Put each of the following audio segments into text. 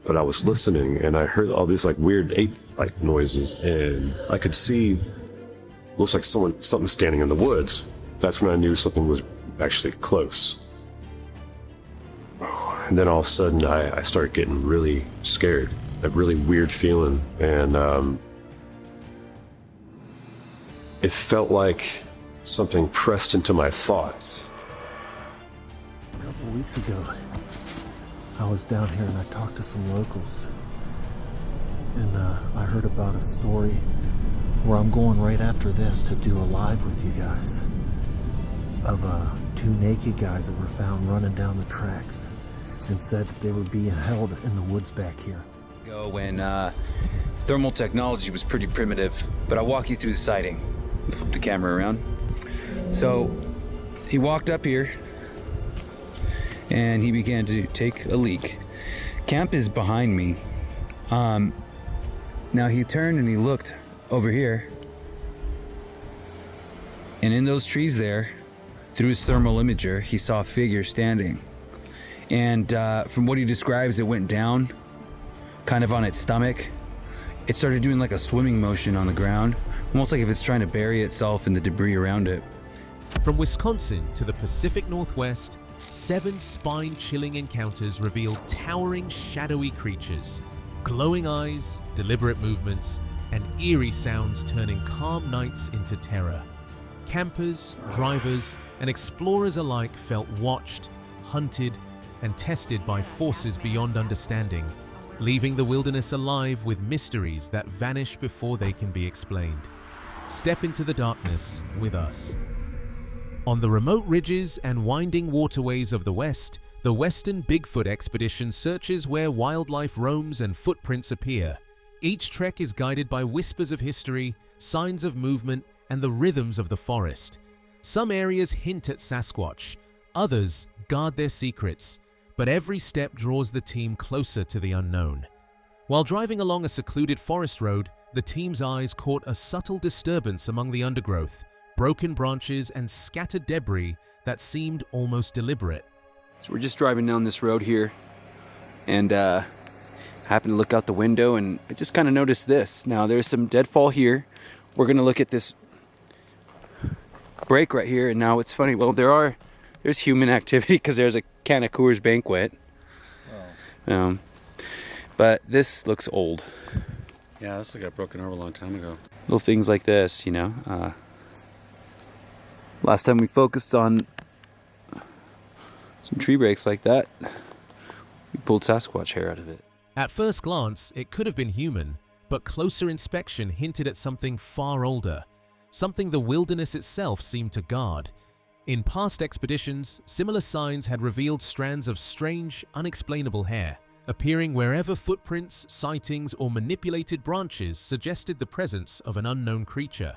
but I was listening and I heard all these like weird ape-like noises, and I could see, looks like something standing in the woods. That's when I knew something was actually close. And then all of a sudden I started getting really scared, a really weird feeling, and it felt like something pressed into my thoughts. A couple weeks ago, I was down here and I talked to some locals, and I heard about a story where I'm going right after this to do a live with you guys of two naked guys that were found running down the tracks, and said that they were being held in the woods back here. When thermal technology was pretty primitive, but I'll walk you through the sighting. Flip the camera around. So he walked up here and he began to take a leak. Camp is behind me. Now he turned and he looked over here, and in those trees there, through his thermal imager, he saw a figure standing. And from what he describes, it went down kind of on its stomach. It started doing like a swimming motion on the ground, almost like if it's trying to bury itself in the debris around it. From Wisconsin to the Pacific Northwest, 7 spine-chilling encounters revealed towering, shadowy creatures, glowing eyes, deliberate movements, and eerie sounds turning calm nights into terror. Campers, drivers, and explorers alike felt watched, hunted, and tested by forces beyond understanding, leaving the wilderness alive with mysteries that vanish before they can be explained. Step into the darkness with us. On the remote ridges and winding waterways of the West, the Western Bigfoot Expedition searches where wildlife roams and footprints appear. Each trek is guided by whispers of history, signs of movement, and the rhythms of the forest. Some areas hint at Sasquatch, others guard their secrets, but every step draws the team closer to the unknown. While driving along a secluded forest road, the team's eyes caught a subtle disturbance among the undergrowth, broken branches and scattered debris that seemed almost deliberate. So we're just driving down this road here, and I happened to look out the window and I just kind of noticed this. Now there's some deadfall here. We're gonna look at this break right here, and now it's funny. Well, there's human activity because there's a can of Coors Banquet. Oh. But this looks old. Yeah, this got broken over a long time ago. Little things like this, you know. Last time we focused on some tree breaks like that, we pulled Sasquatch hair out of it. At first glance, it could have been human, but closer inspection hinted at something far older, something the wilderness itself seemed to guard. In past expeditions, similar signs had revealed strands of strange, unexplainable hair, appearing wherever footprints, sightings, or manipulated branches suggested the presence of an unknown creature.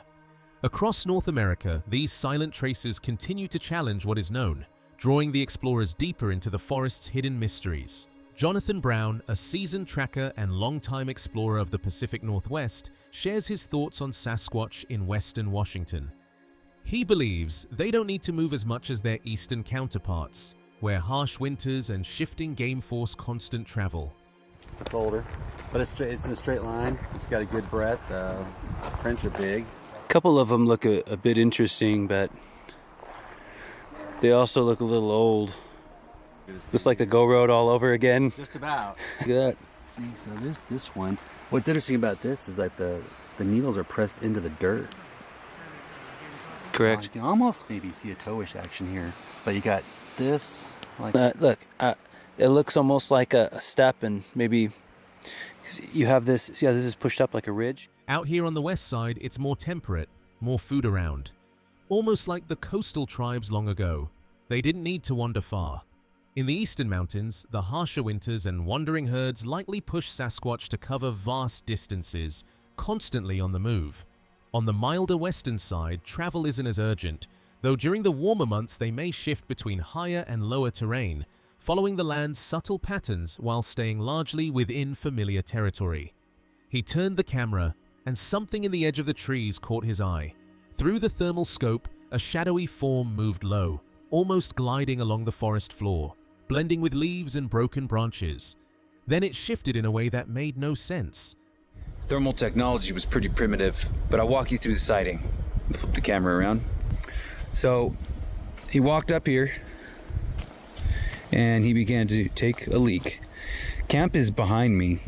Across North America, these silent traces continue to challenge what is known, drawing the explorers deeper into the forest's hidden mysteries. Jonathan Brown, a seasoned tracker and longtime explorer of the Pacific Northwest, shares his thoughts on Sasquatch in Western Washington. He believes they don't need to move as much as their eastern counterparts, where harsh winters and shifting game force constant travel. It's older, but it's in a straight line. It's got a good breadth. Prints are big. A couple of them look a bit interesting, but they also look a little old. Just like the Go Road all over again. Just about. Look at that. See, so there's this one. What's interesting about this is that the needles are pressed into the dirt. Correct. You can almost maybe see a toe-ish action here, but you got this. Like Look, it looks almost like a step, and maybe you have this. See how this is pushed up like a ridge? Out here on the west side, it's more temperate, more food around. Almost like the coastal tribes long ago. They didn't need to wander far. In the eastern mountains, the harsher winters and wandering herds likely push Sasquatch to cover vast distances, constantly on the move. On the milder western side, travel isn't as urgent, though during the warmer months they may shift between higher and lower terrain, following the land's subtle patterns while staying largely within familiar territory. He turned the camera, and something in the edge of the trees caught his eye. Through the thermal scope, a shadowy form moved low, almost gliding along the forest floor, blending with leaves and broken branches. Then it shifted in a way that made no sense. Thermal technology was pretty primitive, but I'll walk you through the sighting. Flip the camera around. So he walked up here and he began to take a leak. Camp is behind me.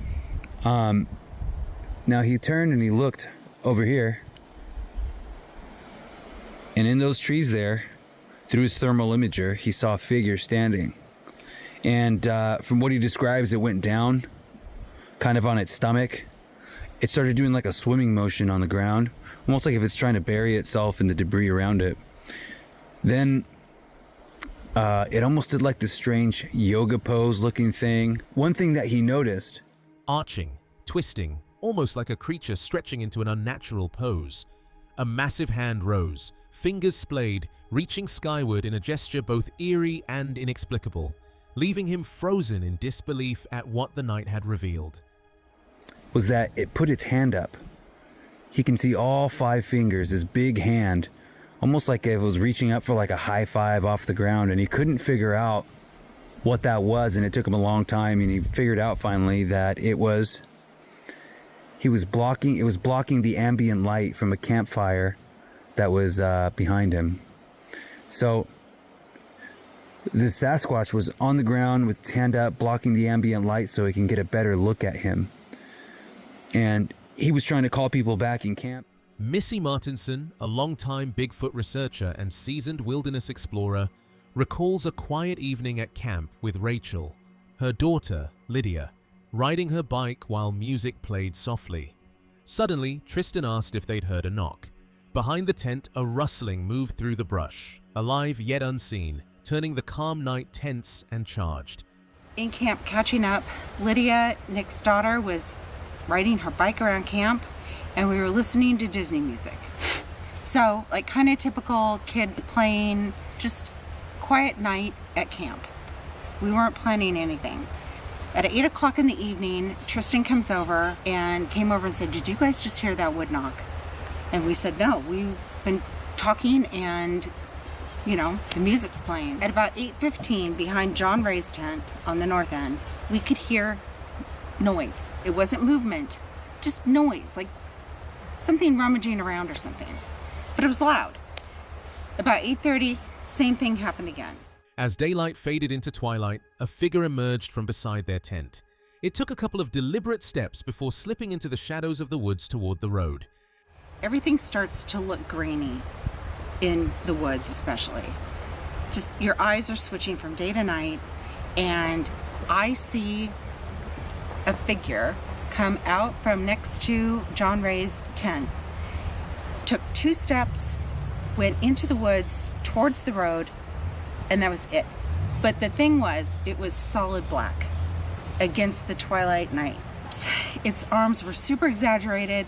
Now he turned and he looked over here, and in those trees there, through his thermal imager, he saw a figure standing. And from what he describes, it went down kind of on its stomach. It started doing like a swimming motion on the ground, almost like if it's trying to bury itself in the debris around it. Then it almost did like this strange yoga pose looking thing. One thing that he noticed: Arching, twisting, almost like a creature stretching into an unnatural pose. A massive hand rose, fingers splayed, reaching skyward in a gesture both eerie and inexplicable, leaving him frozen in disbelief at what the night had revealed. Was that it put its hand up. He can see all 5 fingers, his big hand, almost like it was reaching up for like a high five off the ground, and he couldn't figure out what that was, and it took him a long time, and he figured out finally that it was blocking the ambient light from a campfire that was behind him. So the Sasquatch was on the ground with its hand up, blocking the ambient light so he can get a better look at him. And he was trying to call people back in camp. Missy Martinson, a longtime Bigfoot researcher and seasoned wilderness explorer, recalls a quiet evening at camp with Rachel, her daughter, Lydia, riding her bike while music played softly. Suddenly, Tristan asked if they'd heard a knock. Behind the tent, a rustling moved through the brush, alive yet unseen, turning the calm night tense and charged. In camp, catching up, Lydia, Nick's daughter, was riding her bike around camp, and we were listening to Disney music. So, like, kind of typical kid playing, just quiet night at camp. We weren't planning anything. At 8 o'clock in the evening, Tristan came over and said, "Did you guys just hear that wood knock?" And we said, "No, we've been talking and, the music's playing." At about 8:15, behind John Ray's tent on the north end, we could hear noise. It wasn't movement, just noise, like something rummaging around or something. But it was loud. About 8:30, same thing happened again. As daylight faded into twilight, a figure emerged from beside their tent. It took a couple of deliberate steps before slipping into the shadows of the woods toward the road. Everything starts to look grainy in the woods, especially. Just your eyes are switching from day to night, and I see a figure come out from next to John Ray's tent, took 2 steps, went into the woods towards the road, and that was it. But the thing was, it was solid black against the twilight night. Its arms were super exaggerated.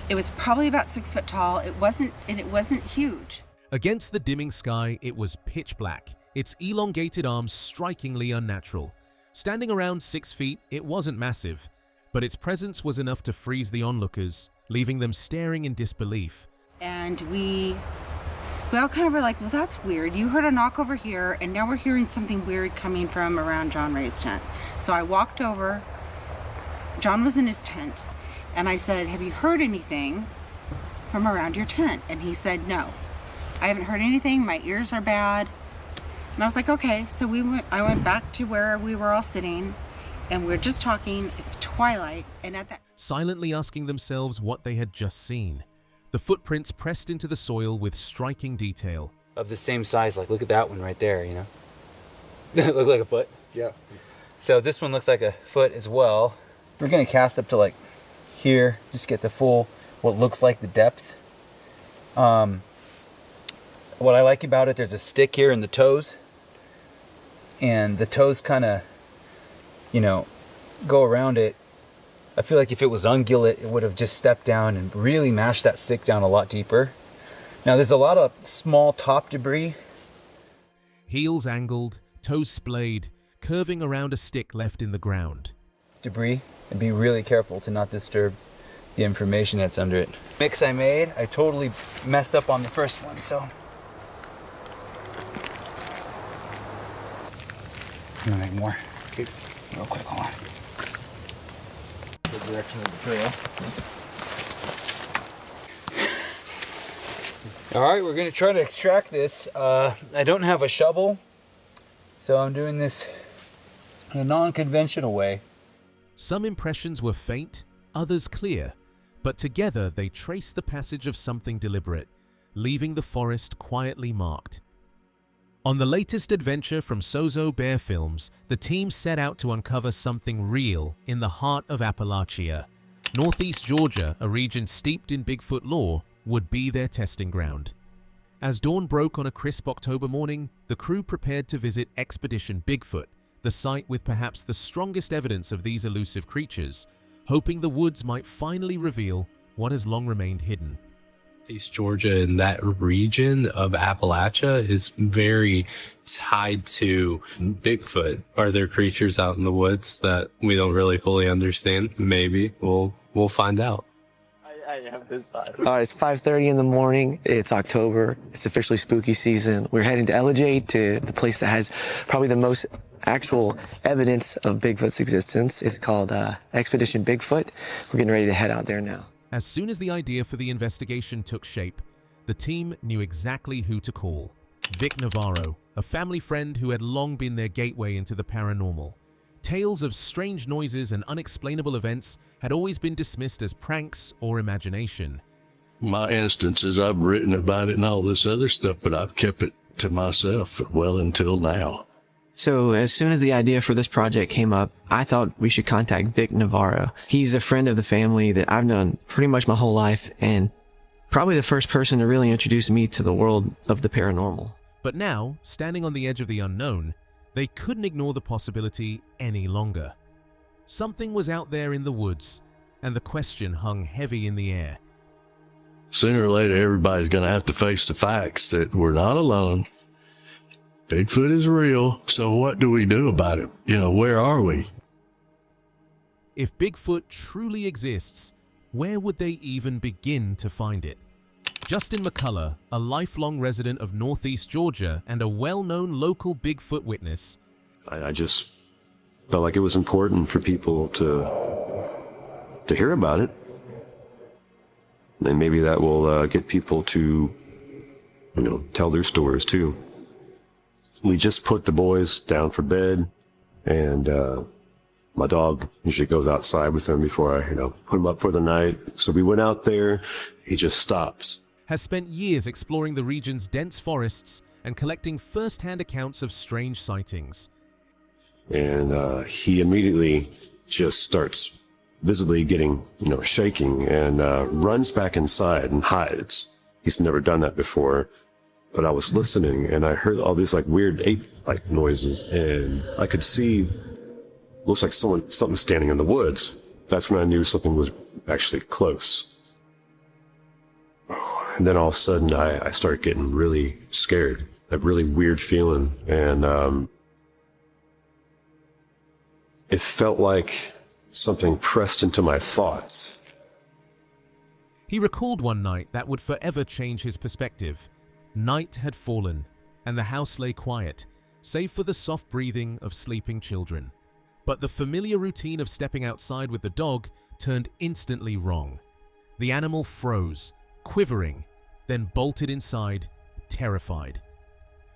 It was probably about 6 foot tall. It wasn't huge. Against the dimming sky, it was pitch black, its elongated arms strikingly unnatural. Standing around 6 feet, it wasn't massive, but its presence was enough to freeze the onlookers, leaving them staring in disbelief. And we all kind of were like, "Well, that's weird. You heard a knock over here, and now we're hearing something weird coming from around John Ray's tent." So I walked over. John was in his tent, and I said, "Have you heard anything from around your tent?" And he said, "No, I haven't heard anything. My ears are bad." And I was like, "Okay." So I went back to where we were all sitting, and we were just talking. It's twilight, and at that, Silently asking themselves what they had just seen. The footprints pressed into the soil with striking detail. Of the same size, like look at that one right there, Look like a foot? Yeah. So this one looks like a foot as well. We're gonna cast up to like here, just get the full, what looks like the depth. What I like about it, there's a stick here in the toes. And the toes kind of, go around it. I feel like if it was ungulate, it would have just stepped down and really mashed that stick down a lot deeper. Now there's a lot of small top debris. Heels angled, toes splayed, curving around a stick left in the ground. Debris, and be really careful to not disturb the information that's under it. Mix I made, I totally messed up on the first one, so. I'm gonna make more. Real quick, hold on. the direction of the trail. All right, we're gonna try to extract this. I don't have a shovel, so I'm doing this in a non-conventional way. Some impressions were faint, others clear, but together they trace the passage of something deliberate, leaving the forest quietly marked. On the latest adventure from Sozo Bear Films, the team set out to uncover something real in the heart of Appalachia. Northeast Georgia, a region steeped in Bigfoot lore, would be their testing ground. As dawn broke on a crisp October morning, the crew prepared to visit Expedition Bigfoot, the site with perhaps the strongest evidence of these elusive creatures, hoping the woods might finally reveal what has long remained hidden. Northeast Georgia and that region of Appalachia is very tied to Bigfoot. Are there creatures out in the woods that we don't really fully understand? Maybe. We'll find out. It's 5:30 in the morning. It's October. It's officially spooky season. We're heading to LJ, to the place that has probably the most actual evidence of Bigfoot's existence. It's called Expedition Bigfoot. We're getting ready to head out there now. As soon as the idea for the investigation took shape, the team knew exactly who to call. Vic Navarro, a family friend who had long been their gateway into the paranormal. Tales of strange noises and unexplainable events had always been dismissed as pranks or imagination. My instances, I've written about it and all this other stuff, but I've kept it to myself well until now. So as soon as the idea for this project came up, I thought we should contact Vic Navarro. He's a friend of the family that I've known pretty much my whole life, and probably the first person to really introduce me to the world of the paranormal. But now, standing on the edge of the unknown, they couldn't ignore the possibility any longer. Something was out there in the woods, and the question hung heavy in the air. Sooner or later, everybody's going to have to face the facts that we're not alone. Bigfoot is real, so what do we do about it? Where are we? If Bigfoot truly exists, where would they even begin to find it? Justin McCullough, a lifelong resident of Northeast Georgia and a well-known local Bigfoot witness. I just felt like it was important for people to hear about it. And maybe that will get people to, tell their stories too. We just put the boys down for bed, and my dog usually goes outside with them before I, put them up for the night. So we went out there. He just stops. Has spent years exploring the region's dense forests and collecting first-hand accounts of strange sightings. And he immediately just starts visibly getting, shaking, and runs back inside and hides. He's never done that before. But I was listening, and I heard all these weird ape-like noises, and I could see, looks like something standing in the woods. That's when I knew something was actually close. And then all of a sudden, I started getting really scared, a really weird feeling, and it felt like something pressed into my thoughts. He recalled one night that would forever change his perspective. Night had fallen, and the house lay quiet, save for the soft breathing of sleeping children. But the familiar routine of stepping outside with the dog turned instantly wrong. The animal froze, quivering, then bolted inside, terrified.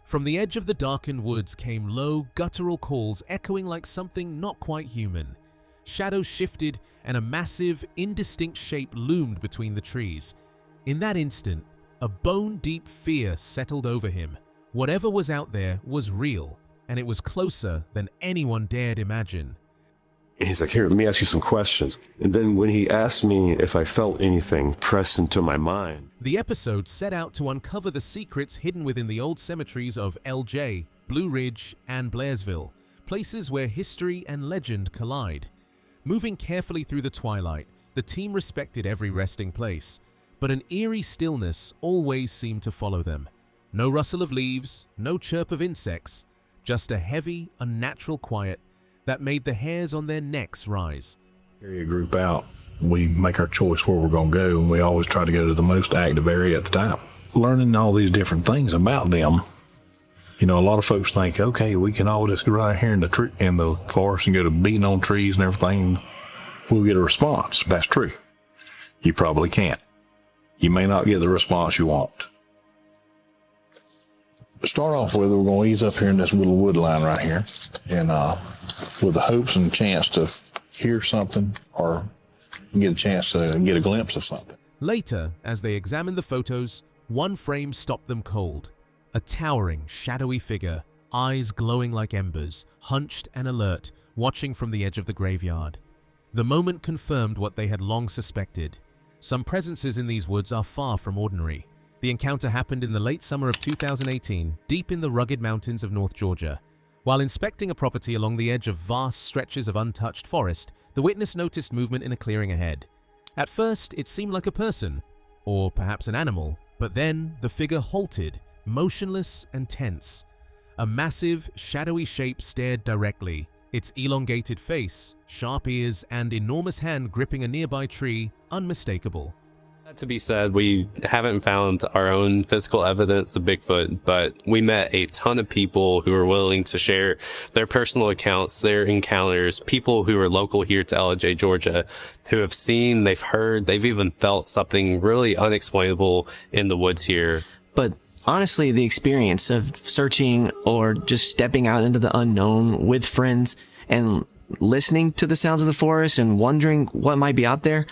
From the edge of the darkened woods came low, guttural calls echoing like something not quite human. Shadows shifted, and a massive, indistinct shape loomed between the trees. In that instant, a bone-deep fear settled over him. Whatever was out there was real, and it was closer than anyone dared imagine. And he's like, here, let me ask you some questions. And then when he asked me if I felt anything press into my mind. The episode set out to uncover the secrets hidden within the old cemeteries of LJ, Blue Ridge, and Blairsville, places where history and legend collide. Moving carefully through the twilight, the team respected every resting place. But an eerie stillness always seemed to follow them. No rustle of leaves, no chirp of insects, just a heavy, unnatural quiet that made the hairs on their necks rise. Area group out, we make our choice where we're going to go, and we always try to go to the most active area at the time. Learning all these different things about them. A lot of folks think, okay, we can all just go right here in the forest and go to beating on trees and everything. we'll get a response. That's true. You probably can't. You may not get the response you want. Start off with, we're going to ease up here in this little wood line right here, and with the hopes and chance to hear something or get a chance to get a glimpse of something. Later, as they examined the photos, one frame stopped them cold. A towering, shadowy figure, eyes glowing like embers, hunched and alert, watching from the edge of the graveyard. The moment confirmed what they had long suspected. Some presences in these woods are far from ordinary. The encounter happened in the late summer of 2018, deep in the rugged mountains of North Georgia. While inspecting a property along the edge of vast stretches of untouched forest, the witness noticed movement in a clearing ahead. At first, it seemed like a person, or perhaps an animal, but then the figure halted, motionless and tense. A massive, shadowy shape stared directly, its elongated face, sharp ears, and enormous hand gripping a nearby tree unmistakable. That to be said, we haven't found our own physical evidence of Bigfoot, but we met a ton of people who were willing to share their personal accounts, their encounters, people who are local here to LJ, Georgia, who have seen, they've heard, they've even felt something really unexplainable in the woods here. But honestly, the experience of searching or just stepping out into the unknown with friends and listening to the sounds of the forest and wondering what might be out there,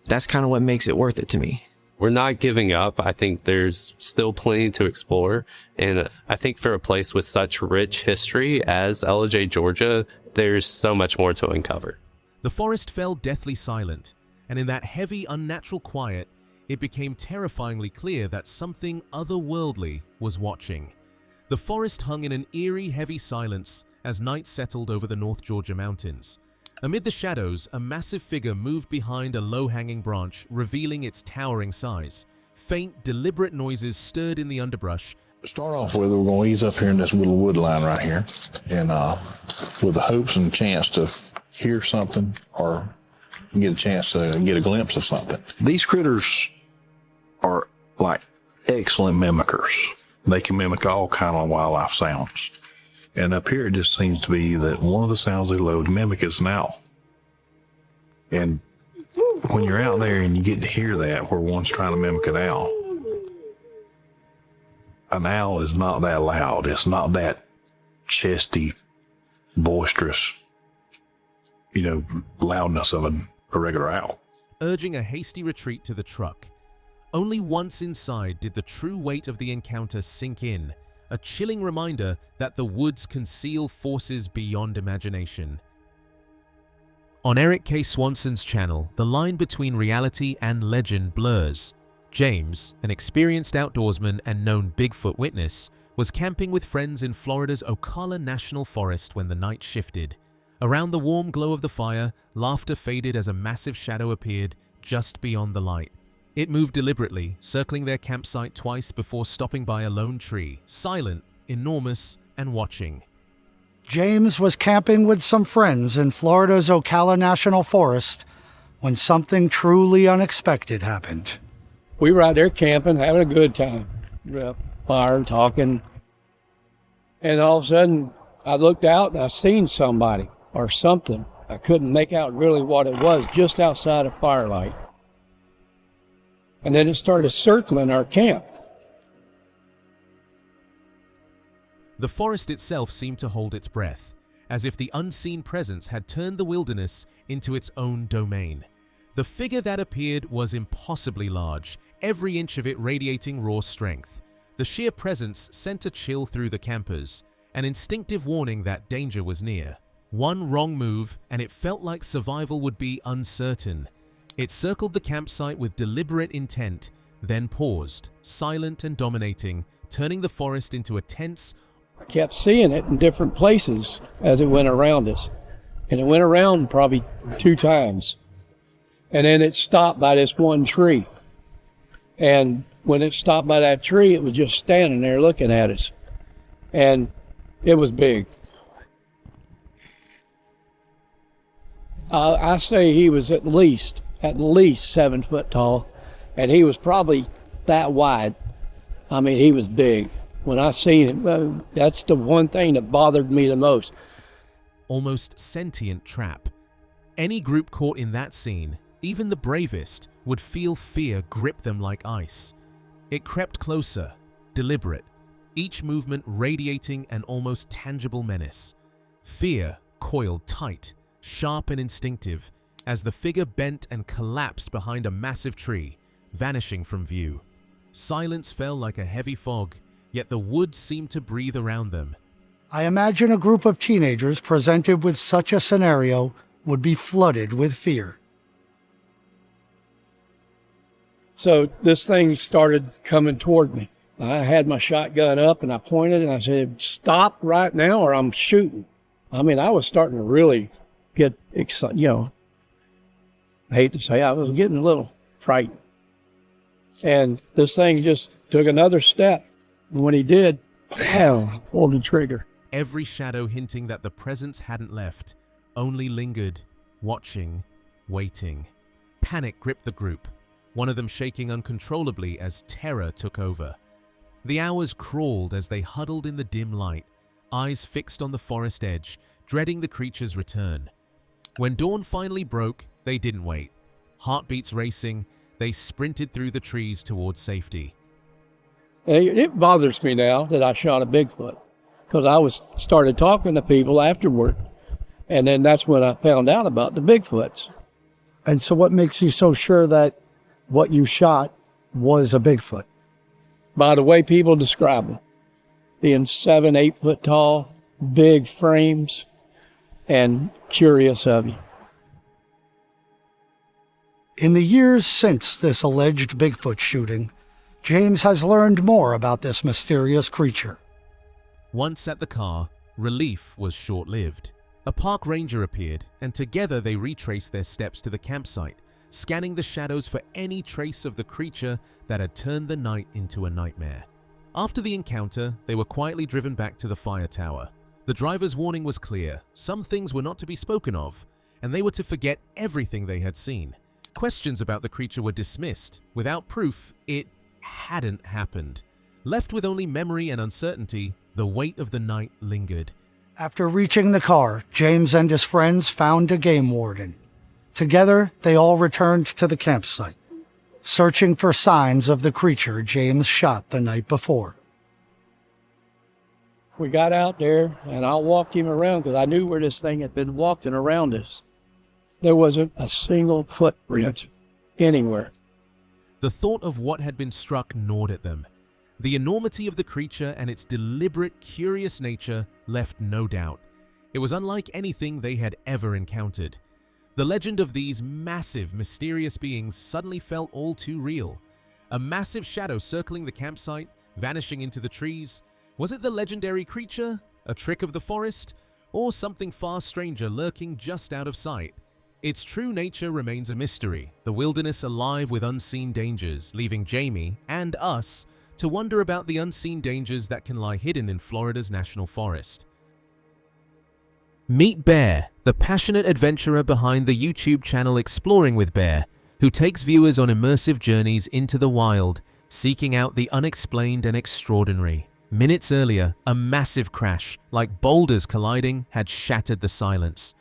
that's kind of what makes it worth it to me. We're not giving up. I think there's still plenty to explore. And I think for a place with such rich history as LJ, Georgia, there's so much more to uncover. The forest fell deathly silent, and in that heavy, unnatural quiet, it became terrifyingly clear that something otherworldly was watching. The forest hung in an eerie, heavy silence as night settled over the North Georgia mountains. Amid the shadows, a massive figure moved behind a low-hanging branch, revealing its towering size. Faint, deliberate noises stirred in the underbrush. To start off with, we're going to ease up here in this little wood line right here, and with the hopes and chance to hear something or get a chance to get a glimpse of something. These critters are like excellent mimickers. They can mimic all kind of wildlife sounds. And up here, it just seems to be that one of the sounds they love to mimic is an owl. And when you're out there and you get to hear that, where one's trying to mimic an owl is not that loud. It's not that chesty, boisterous, loudness of a regular owl. Urging a hasty retreat to the truck. Only once inside did the true weight of the encounter sink in. A chilling reminder that the woods conceal forces beyond imagination. On Eric K. Swanson's channel, the line between reality and legend blurs. James, an experienced outdoorsman and known Bigfoot witness, was camping with friends in Florida's Ocala National Forest when the night shifted. Around the warm glow of the fire, laughter faded as a massive shadow appeared just beyond the light. It moved deliberately, circling their campsite twice before stopping by a lone tree, silent, enormous, and watching. James was camping with some friends in Florida's Ocala National Forest when something truly unexpected happened. We were out there camping, having a good time. Fire, talking. And all of a sudden, I looked out and I seen somebody or something. I couldn't make out really what it was, just outside of firelight. And then it started circling our camp. The forest itself seemed to hold its breath, as if the unseen presence had turned the wilderness into its own domain. The figure that appeared was impossibly large, every inch of it radiating raw strength. The sheer presence sent a chill through the campers, an instinctive warning that danger was near. One wrong move, and it felt like survival would be uncertain. It circled the campsite with deliberate intent, then paused, silent and dominating, turning the forest into a tense. I kept seeing it in different places as it went around us. And it went around probably 2 times. And then it stopped by this one tree. And when it stopped by that tree, it was just standing there looking at us. And it was big. I say he was at least 7 foot tall, and he was probably that wide. I mean, he was big. When I seen him, that's the one thing that bothered me the most. Almost sentient trap. Any group caught in that scene, even the bravest, would feel fear grip them like ice. It crept closer, deliberate, each movement radiating an almost tangible menace. Fear coiled tight, sharp and instinctive, as the figure bent and collapsed behind a massive tree, vanishing from view. Silence fell like a heavy fog, yet the woods seemed to breathe around them. I imagine a group of teenagers presented with such a scenario would be flooded with fear. So this thing started coming toward me. I had my shotgun up and I pointed and I said, "Stop right now or I'm shooting." I mean, I was starting to really get excited, I hate to say, I was getting a little frightened. And this thing just took another step. And when he did, hell, I pulled the trigger. Every shadow hinting that the presence hadn't left, only lingered, watching, waiting. Panic gripped the group, one of them shaking uncontrollably as terror took over. The hours crawled as they huddled in the dim light, eyes fixed on the forest edge, dreading the creature's return. When dawn finally broke, they didn't wait. Heartbeats racing, they sprinted through the trees towards safety. It bothers me now that I shot a Bigfoot, because I started talking to people afterward, and then that's when I found out about the Bigfoots. And so what makes you so sure that what you shot was a Bigfoot? By the way people describe them, being 7, 8 foot tall, big frames, and curious of you. In the years since this alleged Bigfoot shooting, James has learned more about this mysterious creature. Once at the car, relief was short-lived. A park ranger appeared, and together they retraced their steps to the campsite, scanning the shadows for any trace of the creature that had turned the night into a nightmare. After the encounter, they were quietly driven back to the fire tower. The driver's warning was clear: some things were not to be spoken of, and they were to forget everything they had seen. Questions about the creature were dismissed. Without proof, it hadn't happened. Left with only memory and uncertainty, the weight of the night lingered. After reaching the car, James and his friends found a game warden. Together, they all returned to the campsite, searching for signs of the creature James shot the night before. We got out there, and I walked him around because I knew where this thing had been walking around us. There wasn't a single footprint anywhere. The thought of what had been struck gnawed at them. The enormity of the creature and its deliberate, curious nature left no doubt. It was unlike anything they had ever encountered. The legend of these massive, mysterious beings suddenly felt all too real. A massive shadow circling the campsite, vanishing into the trees. Was it the legendary creature, a trick of the forest, or something far stranger lurking just out of sight? Its true nature remains a mystery, the wilderness alive with unseen dangers, leaving Jamie and us to wonder about the unseen dangers that can lie hidden in Florida's national forest. Meet Bear, the passionate adventurer behind the YouTube channel Exploring with Bear, who takes viewers on immersive journeys into the wild, seeking out the unexplained and extraordinary. Minutes earlier, a massive crash, like boulders colliding, had shattered the silence.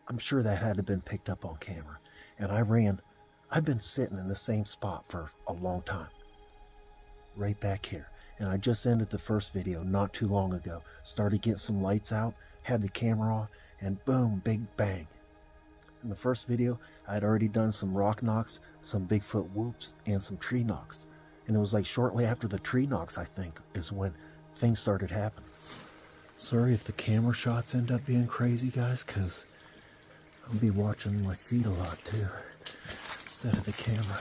I'm sure that had to have been picked up on camera. And I've been sitting in the same spot for a long time. Right back here. And I just ended the first video not too long ago. Started getting some lights out, had the camera off, and boom, big bang. In the first video, I had already done some rock knocks, some Bigfoot whoops, and some tree knocks. And it was like shortly after the tree knocks, I think, is when things started happening. Sorry if the camera shots end up being crazy, guys, because I'll be watching my feet a lot too, instead of the camera.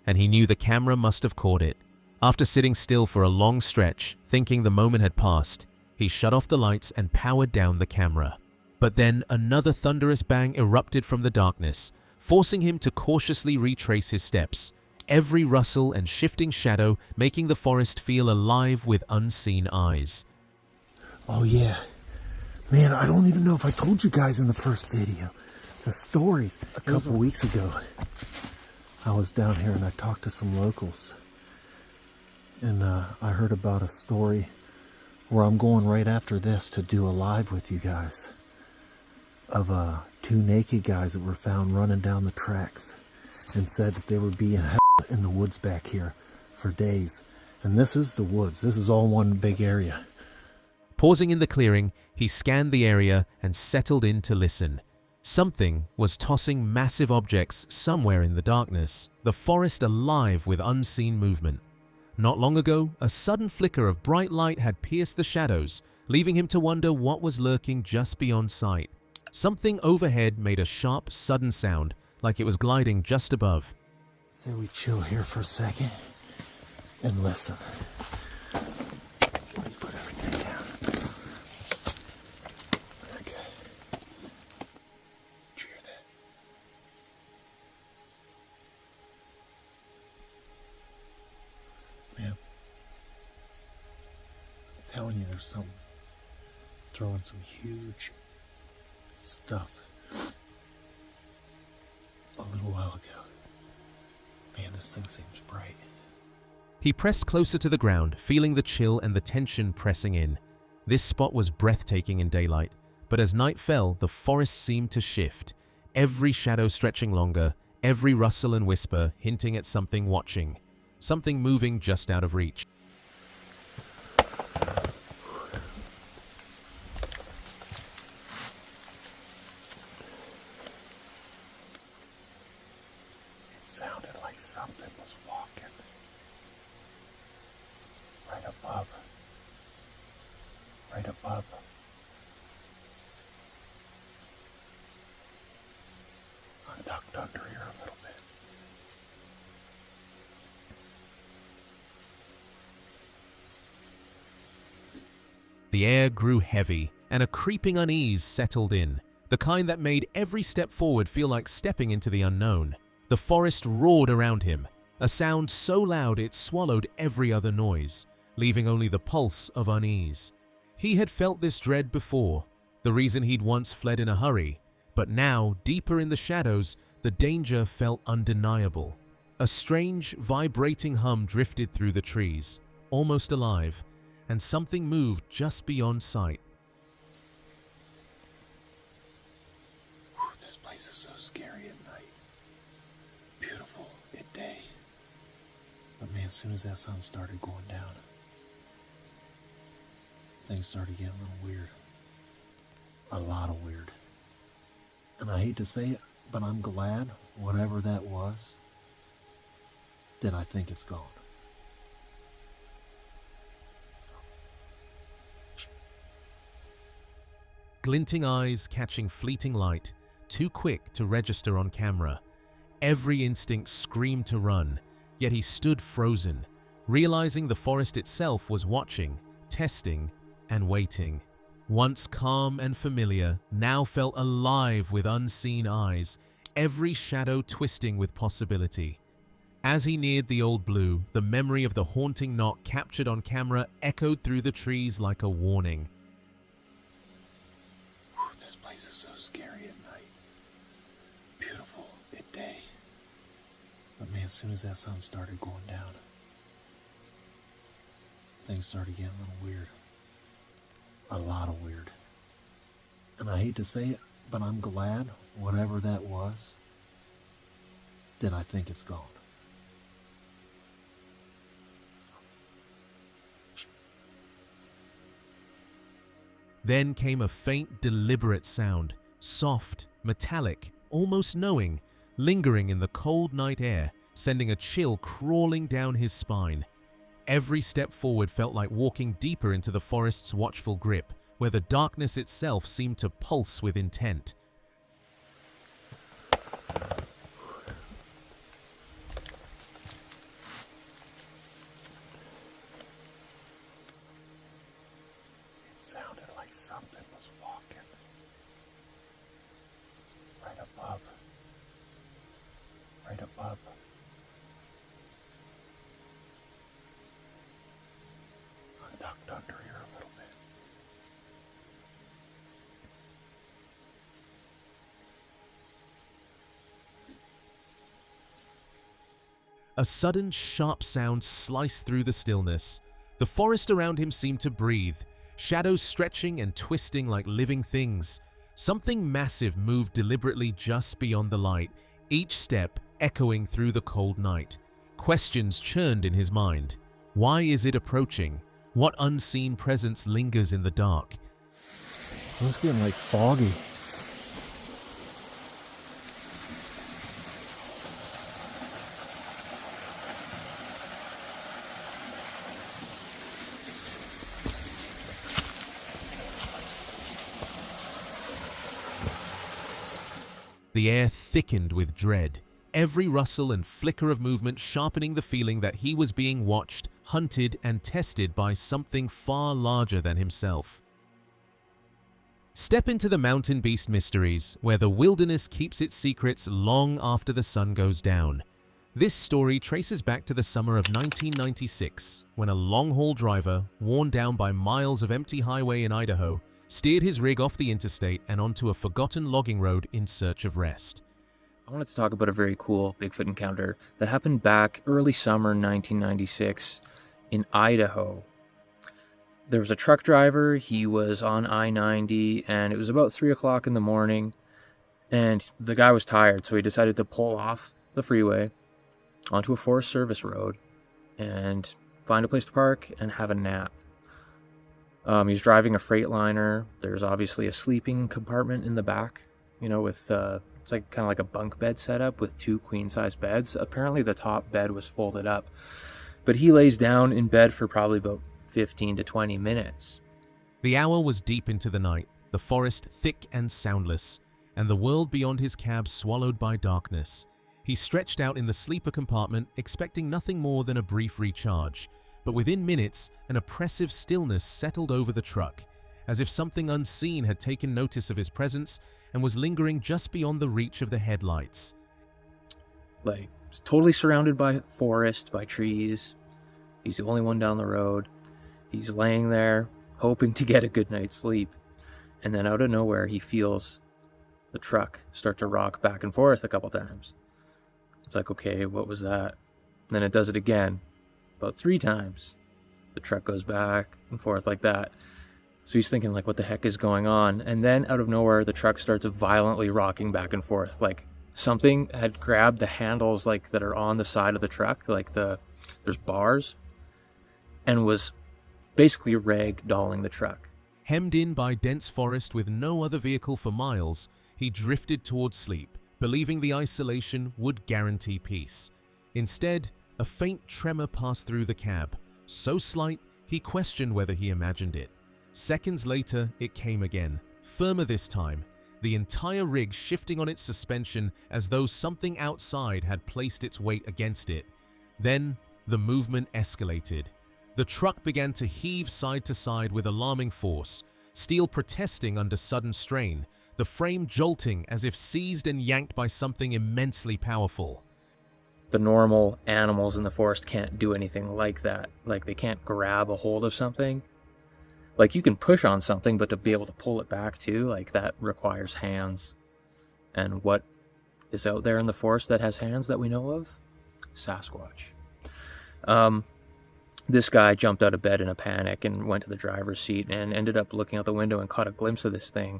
And he knew the camera must have caught it. After sitting still for a long stretch, thinking the moment had passed, he shut off the lights and powered down the camera. But then another thunderous bang erupted from the darkness, forcing him to cautiously retrace his steps, every rustle and shifting shadow making the forest feel alive with unseen eyes. Oh yeah. Man, I don't even know if I told you guys in the first video. The stories. A couple weeks ago, I was down here and I talked to some locals. And I heard about a story where I'm going right after this to do a live with you guys. of two naked guys that were found running down the tracks, and said that they would be in hell in the woods back here for days. And this is the woods. This is all one big area. Pausing in the clearing, he scanned the area and settled in to listen. Something was tossing massive objects somewhere in the darkness, the forest alive with unseen movement. Not long ago, a sudden flicker of bright light had pierced the shadows, leaving him to wonder what was lurking just beyond sight. Something overhead made a sharp, sudden sound, like it was gliding just above. So we chill here for a second and listen. Let me put everything down. Okay. Did you hear that? Man, I'm telling you, there's something throwing some huge stuff a little while ago. Man, this thing seems bright. He pressed closer to the ground, feeling the chill and the tension pressing in. This spot was breathtaking in daylight, but as night fell, the forest seemed to shift, every shadow stretching longer, every rustle and whisper hinting at something watching, something moving just out of reach. It sounded like something was walking right above. Right above. I'm tucked under here a little bit. The air grew heavy, and a creeping unease settled in, the kind that made every step forward feel like stepping into the unknown. The forest roared around him, a sound so loud it swallowed every other noise, leaving only the pulse of unease. He had felt this dread before, the reason he'd once fled in a hurry, but now, deeper in the shadows, the danger felt undeniable. A strange, vibrating hum drifted through the trees, almost alive, and something moved just beyond sight. This place is so scary at night. Beautiful at day. But man, as soon as that sun started going down, things started getting a little weird. A lot of weird. And I hate to say it, but I'm glad, whatever that was, that I think it's gone. Glinting eyes catching fleeting light, too quick to register on camera. Every instinct screamed to run, yet he stood frozen, realizing the forest itself was watching, testing, and waiting. Once calm and familiar, now felt alive with unseen eyes, every shadow twisting with possibility. As he neared the old blue, the memory of the haunting knock captured on camera echoed through the trees like a warning. This place is so scary at night. Beautiful at day. But man, as soon as that sun started going down, things started getting a little weird. A lot of weird. And I hate to say it, but I'm glad, whatever that was, that I think it's gone. Then came a faint, deliberate sound, soft, metallic, almost knowing, lingering in the cold night air, sending a chill crawling down his spine. Every step forward felt like walking deeper into the forest's watchful grip, where the darkness itself seemed to pulse with intent. It sounded like something was walking right above. Right above. I'm tucked under here a little bit. A sudden, sharp sound sliced through the stillness. The forest around him seemed to breathe, shadows stretching and twisting like living things. Something massive moved deliberately just beyond the light, each step echoing through the cold night. Questions churned in his mind. Why is it approaching? What unseen presence lingers in the dark? It's getting like foggy. The air thickened with dread, every rustle and flicker of movement sharpening the feeling that he was being watched, hunted, and tested by something far larger than himself. Step into the mountain beast mysteries, where the wilderness keeps its secrets long after the sun goes down. This story traces back to the summer of 1996, when a long-haul driver, worn down by miles of empty highway in Idaho, steered his rig off the interstate and onto a forgotten logging road in search of rest. I wanted to talk about a very cool Bigfoot encounter that happened back early summer 1996 in Idaho. There was a truck driver, he was on I-90, and it was about 3 o'clock in the morning, and the guy was tired, so he decided to pull off the freeway onto a Forest Service road and find a place to park and have a nap. He's driving a Freightliner. There's obviously a sleeping compartment in the back, with it's like kind of like a bunk bed setup with 2 queen-size beds. Apparently the top bed was folded up, but he lays down in bed for probably about 15 to 20 minutes. The hour was deep into the night, the forest thick and soundless, and the world beyond his cab swallowed by darkness. He stretched out in the sleeper compartment, expecting nothing more than a brief recharge. But within minutes, an oppressive stillness settled over the truck, as if something unseen had taken notice of his presence and was lingering just beyond the reach of the headlights. Like, totally surrounded by forest, by trees. He's the only one down the road. He's laying there, hoping to get a good night's sleep. And then out of nowhere, he feels the truck start to rock back and forth a couple times. It's like, okay, what was that? And then it does it again. About 3 times. The truck goes back and forth like that. So he's thinking, like, what the heck is going on? And then out of nowhere, the truck starts violently rocking back and forth. Like something had grabbed the handles, like, that are on the side of the truck, like there's bars, and was basically ragdolling the truck. Hemmed in by dense forest with no other vehicle for miles, he drifted towards sleep, believing the isolation would guarantee peace. Instead, a faint tremor passed through the cab, so slight he questioned whether he imagined it. Seconds later, it came again, firmer this time, the entire rig shifting on its suspension as though something outside had placed its weight against it. Then, the movement escalated. The truck began to heave side to side with alarming force, steel protesting under sudden strain, the frame jolting as if seized and yanked by something immensely powerful. The normal animals in the forest can't do anything like that. Like, they can't grab a hold of something. Like, you can push on something, but to be able to pull it back too, like, that requires hands. And what is out there in the forest that has hands that we know of? Sasquatch. This guy jumped out of bed in a panic and went to the driver's seat and ended up looking out the window and caught a glimpse of this thing.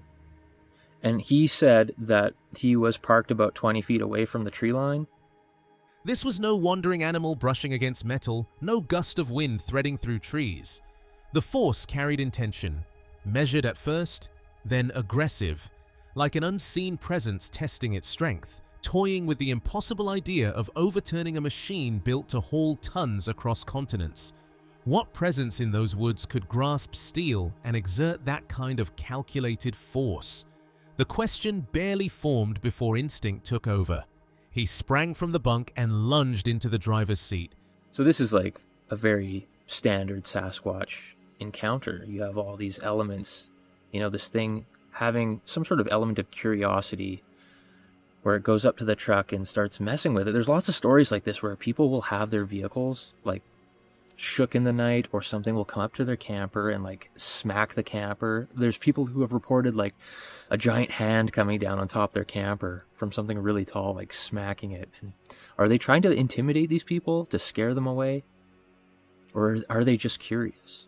And he said that he was parked about 20 feet away from the tree line. This was no wandering animal brushing against metal, no gust of wind threading through trees. The force carried intention, measured at first, then aggressive, like an unseen presence testing its strength, toying with the impossible idea of overturning a machine built to haul tons across continents. What presence in those woods could grasp steel and exert that kind of calculated force? The question barely formed before instinct took over. He sprang from the bunk and lunged into the driver's seat. So this is like a very standard Sasquatch encounter. You have all these elements, this thing having some sort of element of curiosity where it goes up to the truck and starts messing with it. There's lots of stories like this where people will have their vehicles like shook in the night, or something will come up to their camper and like smack the camper. There's people who have reported like a giant hand coming down on top of their camper from something really tall, like smacking it. And are they trying to intimidate these people to scare them away? Or are they just curious?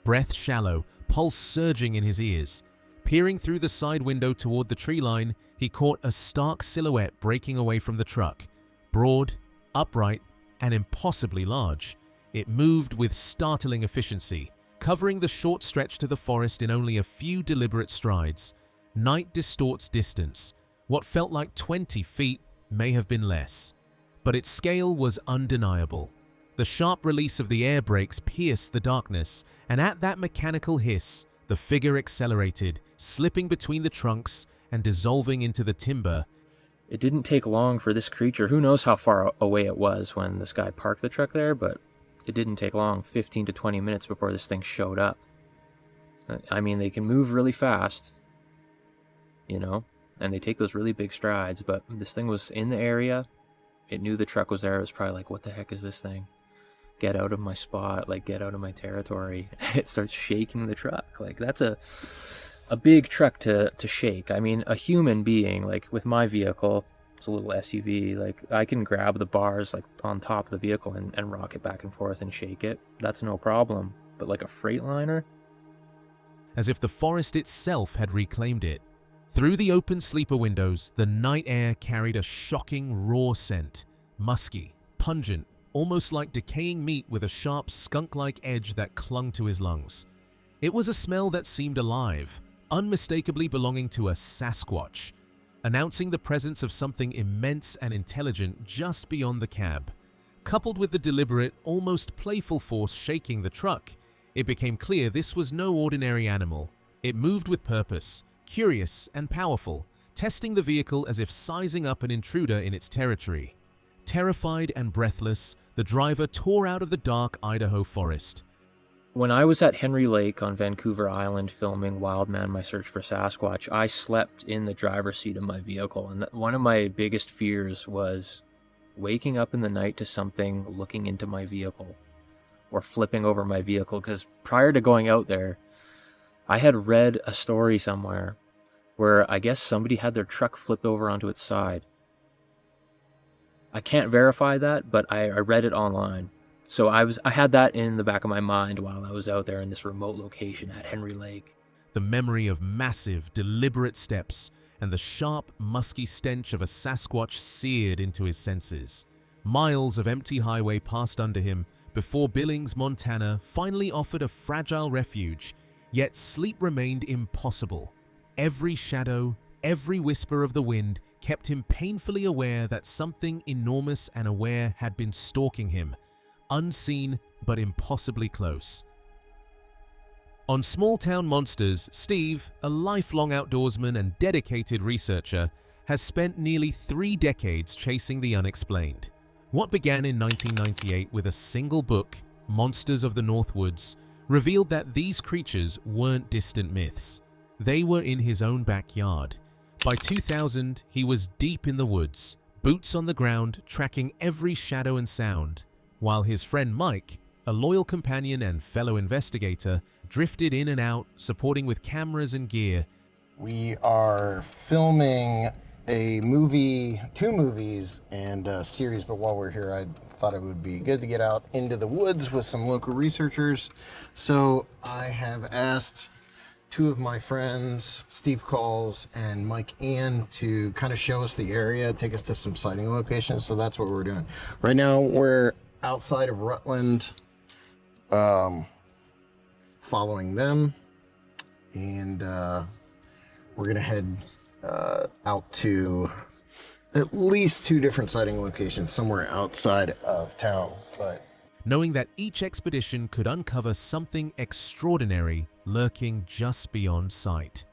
Breath shallow, pulse surging in his ears. Peering through the side window toward the tree line, he caught a stark silhouette breaking away from the truck. Broad, upright, and impossibly large. It moved with startling efficiency, covering the short stretch to the forest in only a few deliberate strides. Night distorts distance. What felt like 20 feet may have been less. But its scale was undeniable. The sharp release of the air brakes pierced the darkness, and at that mechanical hiss, the figure accelerated, slipping between the trunks and dissolving into the timber. It didn't take long for this creature, who knows how far away it was when this guy parked the truck there, but it didn't take long, 15 to 20 minutes before this thing showed up. I mean, they can move really fast, you know, and they take those really big strides, but this thing was in the area. It knew the truck was there. It was probably like, what the heck is this thing? Get out of my spot, like get out of my territory. It starts shaking the truck. Like that's a big truck to shake. I mean, a human being, like with my vehicle, it's a little SUV, like I can grab the bars like on top of the vehicle and rock it back and forth and shake it. That's no problem. But like a Freightliner? As if the forest itself had reclaimed it. Through the open sleeper windows, the night air carried a shocking raw scent. Musky, pungent, almost like decaying meat with a sharp skunk-like edge that clung to his lungs. It was a smell that seemed alive, unmistakably belonging to a Sasquatch, announcing the presence of something immense and intelligent just beyond the cab. Coupled with the deliberate, almost playful force shaking the truck, it became clear this was no ordinary animal. It moved with purpose, curious and powerful, testing the vehicle as if sizing up an intruder in its territory. Terrified and breathless, the driver tore out of the dark Idaho forest. When I was at Henry Lake on Vancouver Island filming Wildman, My Search for Sasquatch, I slept in the driver's seat of my vehicle, and one of my biggest fears was waking up in the night to something looking into my vehicle or flipping over my vehicle, because prior to going out there, I had read a story somewhere where I guess somebody had their truck flipped over onto its side. I can't verify that, but I read it online. So I had that in the back of my mind while I was out there in this remote location at Henry Lake. The memory of massive, deliberate steps and the sharp, musky stench of a Sasquatch seared into his senses. Miles of empty highway passed under him before Billings, Montana finally offered a fragile refuge, yet sleep remained impossible. Every shadow, every whisper of the wind kept him painfully aware that something enormous and aware had been stalking him, unseen but impossibly close. On Small Town Monsters, Steve, a lifelong outdoorsman and dedicated researcher, has spent nearly 3 decades chasing the unexplained. What began in 1998 with a single book, Monsters of the North Woods, revealed that these creatures weren't distant myths. They were in his own backyard. By 2000, he was deep in the woods, boots on the ground, tracking every shadow and sound, while his friend Mike, a loyal companion and fellow investigator, drifted in and out, supporting with cameras and gear. We are filming a movie, 2 movies, and a series, but while we're here, I thought it would be good to get out into the woods with some local researchers. So I have asked 2 of my friends, Steve Calls and Mike Ian, to kind of show us the area, take us to some sighting locations. So that's what we're doing. Right now, we're outside of Rutland, following them, and we're gonna head out to at least 2 different sighting locations somewhere outside of town. But knowing that each expedition could uncover something extraordinary lurking just beyond sight.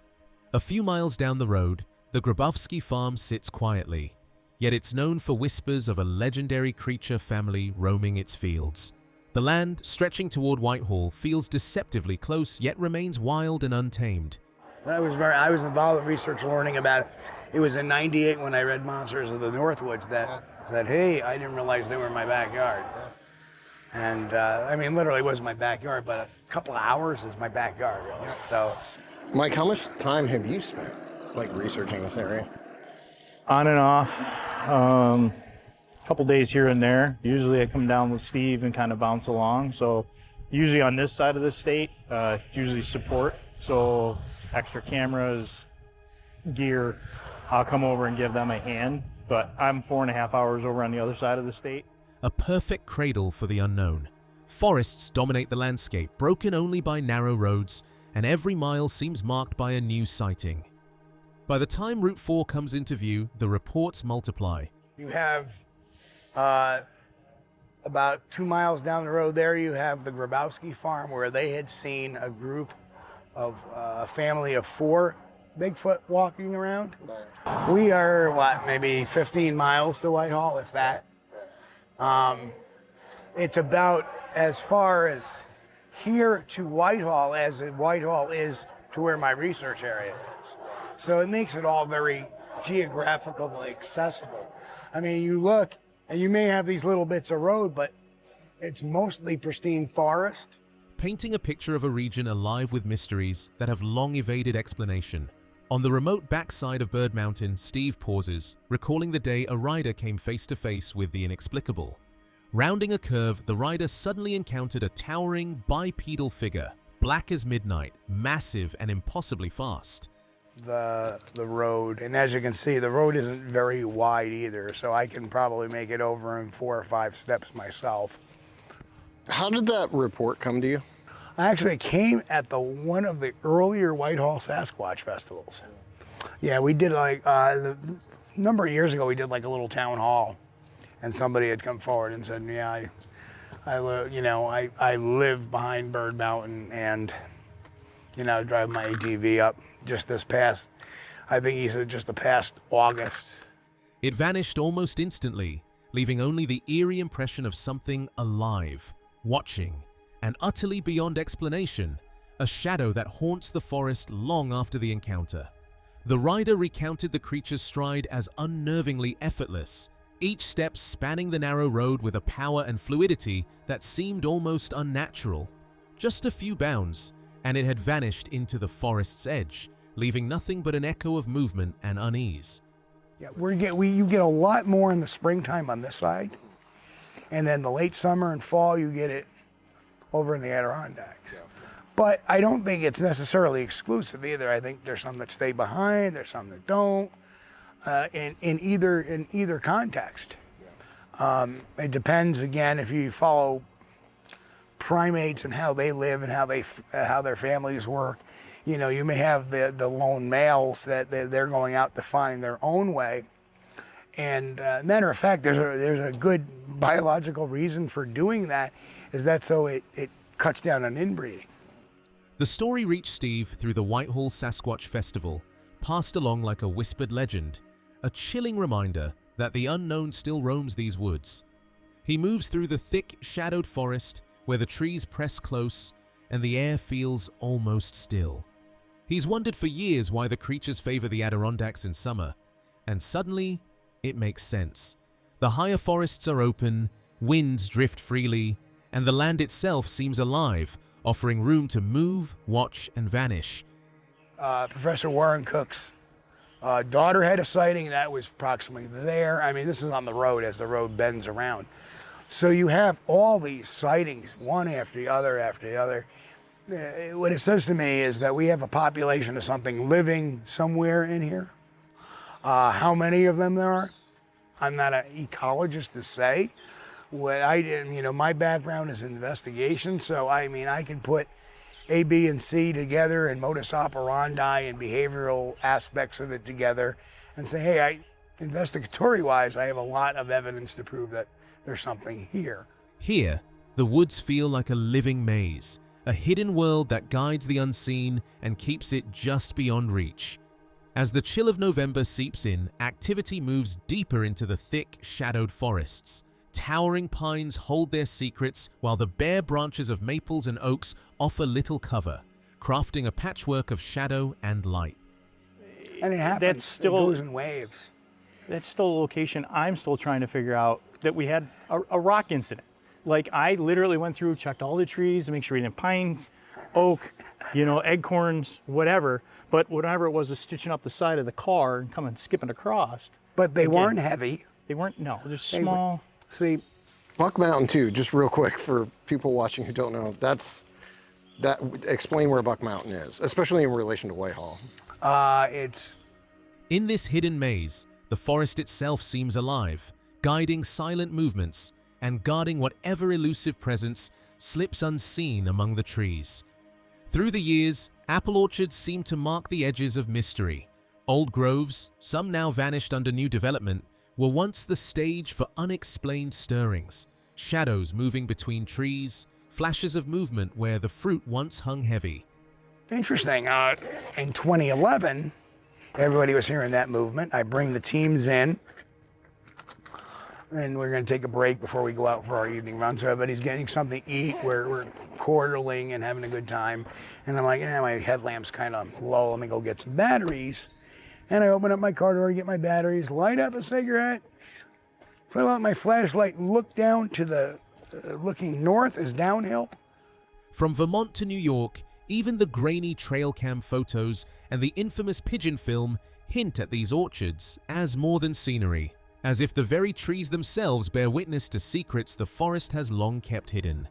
A few miles down the road, the Grabowski farm sits quietly, yet it's known for whispers of a legendary creature family roaming its fields. The land, stretching toward Whitehall, feels deceptively close, yet remains wild and untamed. I was involved in research learning about it. It was in '98 when I read Monsters of the Northwoods that said, hey, I didn't realize they were in my backyard. And I mean, literally it wasn't my backyard, but a couple of hours is my backyard, really. So, Mike, how much time have you spent researching this area? On and off, a couple days here and there. Usually I come down with Steve and kind of bounce along. So usually on this side of the state, it's usually support. So extra cameras, gear, I'll come over and give them a hand. But I'm 4.5 hours over on the other side of the state. A perfect cradle for the unknown. Forests dominate the landscape, broken only by narrow roads, and every mile seems marked by a new sighting. By the time Route 4 comes into view, the reports multiply. You have about 2 miles down the road there, you have the Grabowski farm where they had seen a group of a family of 4 Bigfoot walking around. We are, maybe 15 miles to Whitehall, if that. It's about as far as here to Whitehall as Whitehall is to where my research area is. So it makes it all very geographically accessible. I mean, you look and you may have these little bits of road, but it's mostly pristine forest. Painting a picture of a region alive with mysteries that have long evaded explanation. On the remote backside of Bird Mountain, Steve pauses, recalling the day a rider came face to face with the inexplicable. Rounding a curve, the rider suddenly encountered a towering bipedal figure, black as midnight, massive and impossibly fast. The road, and as you can see, the road isn't very wide either, so I can probably make it over in 4 or 5 steps myself. How did that report come to you? I actually came at one of the earlier Whitehall Sasquatch festivals. Yeah, we did a number of years ago. We did like a little town hall, and somebody had come forward and said, "Yeah, I live behind Bird Mountain, and drive my ATV up just this past. I think he said just the past August." It vanished almost instantly, leaving only the eerie impression of something alive, watching. And utterly beyond explanation, a shadow that haunts the forest long after the encounter. The rider recounted the creature's stride as unnervingly effortless, each step spanning the narrow road with a power and fluidity that seemed almost unnatural. Just a few bounds, and it had vanished into the forest's edge, leaving nothing but an echo of movement and unease. Yeah, you get a lot more in the springtime on this side, and then the late summer and fall you get it over in the Adirondacks. But I don't think it's necessarily exclusive either. I think there's some that stay behind, there's some that don't, in either context. It depends, again, if you follow primates and how they live and how their families work. You may have the lone males that they're going out to find their own way. And matter of fact, there's a good biological reason for doing that, is that so it cuts down on inbreeding. The story reached Steve through the Whitehall Sasquatch Festival, passed along like a whispered legend, a chilling reminder that the unknown still roams these woods. He moves through the thick, shadowed forest where the trees press close and the air feels almost still. He's wondered for years why the creatures favor the Adirondacks in summer, and suddenly it makes sense. The higher forests are open, winds drift freely, and the land itself seems alive, offering room to move, watch, and vanish. Professor Warren Cook's daughter had a sighting that was approximately there. I mean, this is on the road as the road bends around. So you have all these sightings, one after the other after the other. What it says to me is that we have a population of something living somewhere in here. How many of them there are, I'm not an ecologist to say. What I did, my background is investigation, so I can put A, B, and C together and modus operandi and behavioral aspects of it together and say, hey, investigatory-wise, I have a lot of evidence to prove that there's something here. Here, the woods feel like a living maze, a hidden world that guides the unseen and keeps it just beyond reach. As the chill of November seeps in, activity moves deeper into the thick, shadowed forests. Towering pines hold their secrets while the bare branches of maples and oaks offer little cover, crafting a patchwork of shadow and light. And it happens, it goes in waves. That's still a location I'm still trying to figure out, that we had a rock incident. Like, I literally went through, checked all the trees to make sure we didn't pine, oak, acorns, whatever. But whatever it was stitching up the side of the car and coming skipping across. But they weren't heavy. They weren't, no, they're small. See, Buck Mountain too, just real quick for people watching who don't know, that's Explain where Buck Mountain is, especially in relation to Whitehall. It's In this hidden maze, the forest itself seems alive, guiding silent movements and guarding whatever elusive presence slips unseen among the trees. Through the years, apple orchards seem to mark the edges of mystery. Old groves, some now vanished under new development, were once the stage for unexplained stirrings, shadows moving between trees, flashes of movement where the fruit once hung heavy. interesting. In 2011, everybody was hearing that movement. I bring the teams in, and we're going to take a break before we go out for our evening run. So everybody's getting something to eat. We're quarterling and having a good time. And I'm like, my headlamp's kind of low. Let me go get some batteries. And I open up my car door, get my batteries, light up a cigarette, pull out my flashlight, look down to the, looking north is downhill. From Vermont to New York, even the grainy trail cam photos and the infamous pigeon film hint at these orchards as more than scenery, as if the very trees themselves bear witness to secrets the forest has long kept hidden.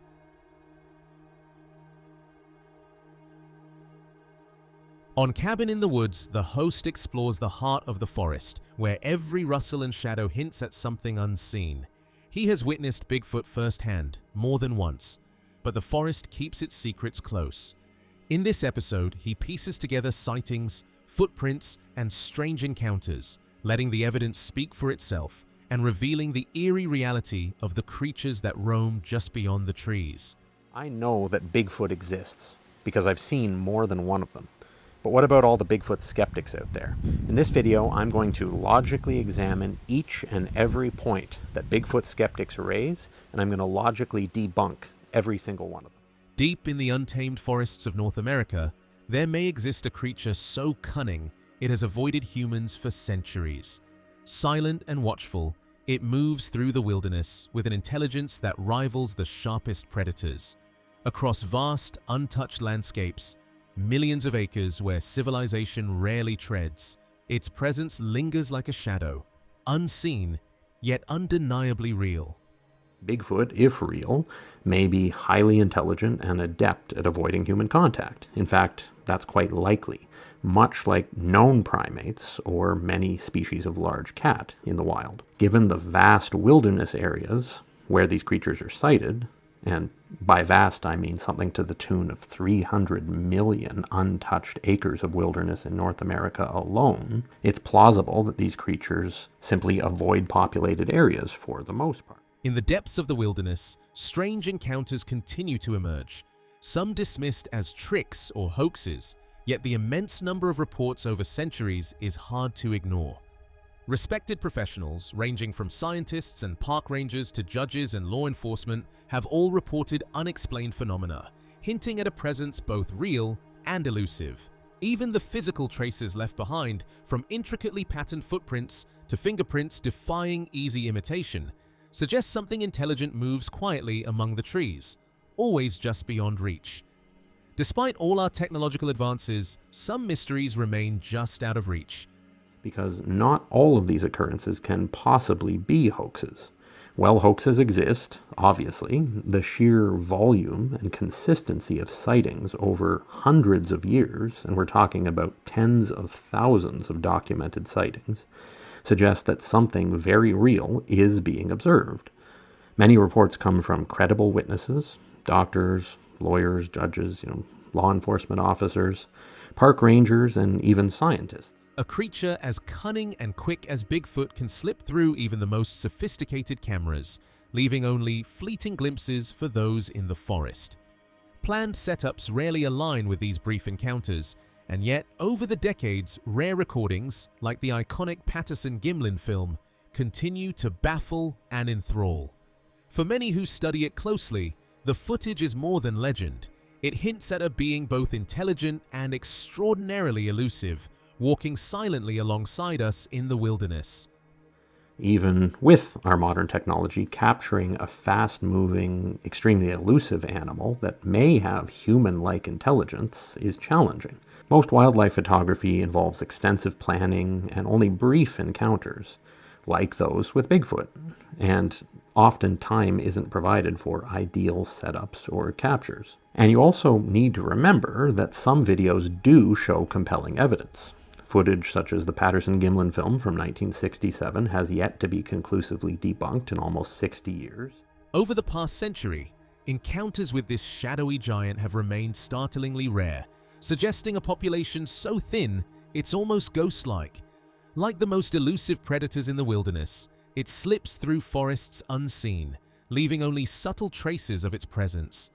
On Cabin in the Woods, the host explores the heart of the forest, where every rustle and shadow hints at something unseen. He has witnessed Bigfoot firsthand, more than once, but the forest keeps its secrets close. In this episode, he pieces together sightings, footprints, and strange encounters, letting the evidence speak for itself and revealing the eerie reality of the creatures that roam just beyond the trees. I know that Bigfoot exists because I've seen more than one of them. But what about all the Bigfoot skeptics out there? In this video, I'm going to logically examine each and every point that Bigfoot skeptics raise, and I'm going to logically debunk every single one of them. Deep in the untamed forests of North America, there may exist a creature so cunning it has avoided humans for centuries. Silent and watchful, it moves through the wilderness with an intelligence that rivals the sharpest predators. Across vast, untouched landscapes, millions of acres where civilization rarely treads, its presence lingers like a shadow, unseen, yet undeniably real. Bigfoot, if real, may be highly intelligent and adept at avoiding human contact. In fact, that's quite likely, much like known primates or many species of large cat in the wild. Given the vast wilderness areas where these creatures are sighted, and by vast I mean something to the tune of 300 million untouched acres of wilderness in North America alone, it's plausible that these creatures simply avoid populated areas for the most part. In the depths of the wilderness, strange encounters continue to emerge, some dismissed as tricks or hoaxes, yet the immense number of reports over centuries is hard to ignore. Respected professionals, ranging from scientists and park rangers to judges and law enforcement, have all reported unexplained phenomena, hinting at a presence both real and elusive. Even the physical traces left behind, from intricately patterned footprints to fingerprints defying easy imitation, suggest something intelligent moves quietly among the trees, always just beyond reach. Despite all our technological advances, some mysteries remain just out of reach. Because not all of these occurrences can possibly be hoaxes. While hoaxes exist, obviously, the sheer volume and consistency of sightings over hundreds of years, and we're talking about tens of thousands of documented sightings, suggest that something very real is being observed. Many reports come from credible witnesses, doctors, lawyers, judges, law enforcement officers, park rangers, and even scientists. A creature as cunning and quick as Bigfoot can slip through even the most sophisticated cameras, leaving only fleeting glimpses for those in the forest. Planned setups rarely align with these brief encounters, and yet, over the decades, rare recordings, like the iconic Patterson-Gimlin film, continue to baffle and enthrall. For many who study it closely, the footage is more than legend. It hints at a being both intelligent and extraordinarily elusive, walking silently alongside us in the wilderness. Even with our modern technology, capturing a fast-moving, extremely elusive animal that may have human-like intelligence is challenging. Most wildlife photography involves extensive planning and only brief encounters. like those with Bigfoot, and often time isn't provided for ideal setups or captures. And you also need to remember that some videos do show compelling evidence. Footage such as the Patterson-Gimlin film from 1967 has yet to be conclusively debunked in almost 60 years. Over the past century, encounters with this shadowy giant have remained startlingly rare, suggesting a population so thin it's almost ghost-like. Like the most elusive predators in the wilderness, it slips through forests unseen, leaving only subtle traces of its presence.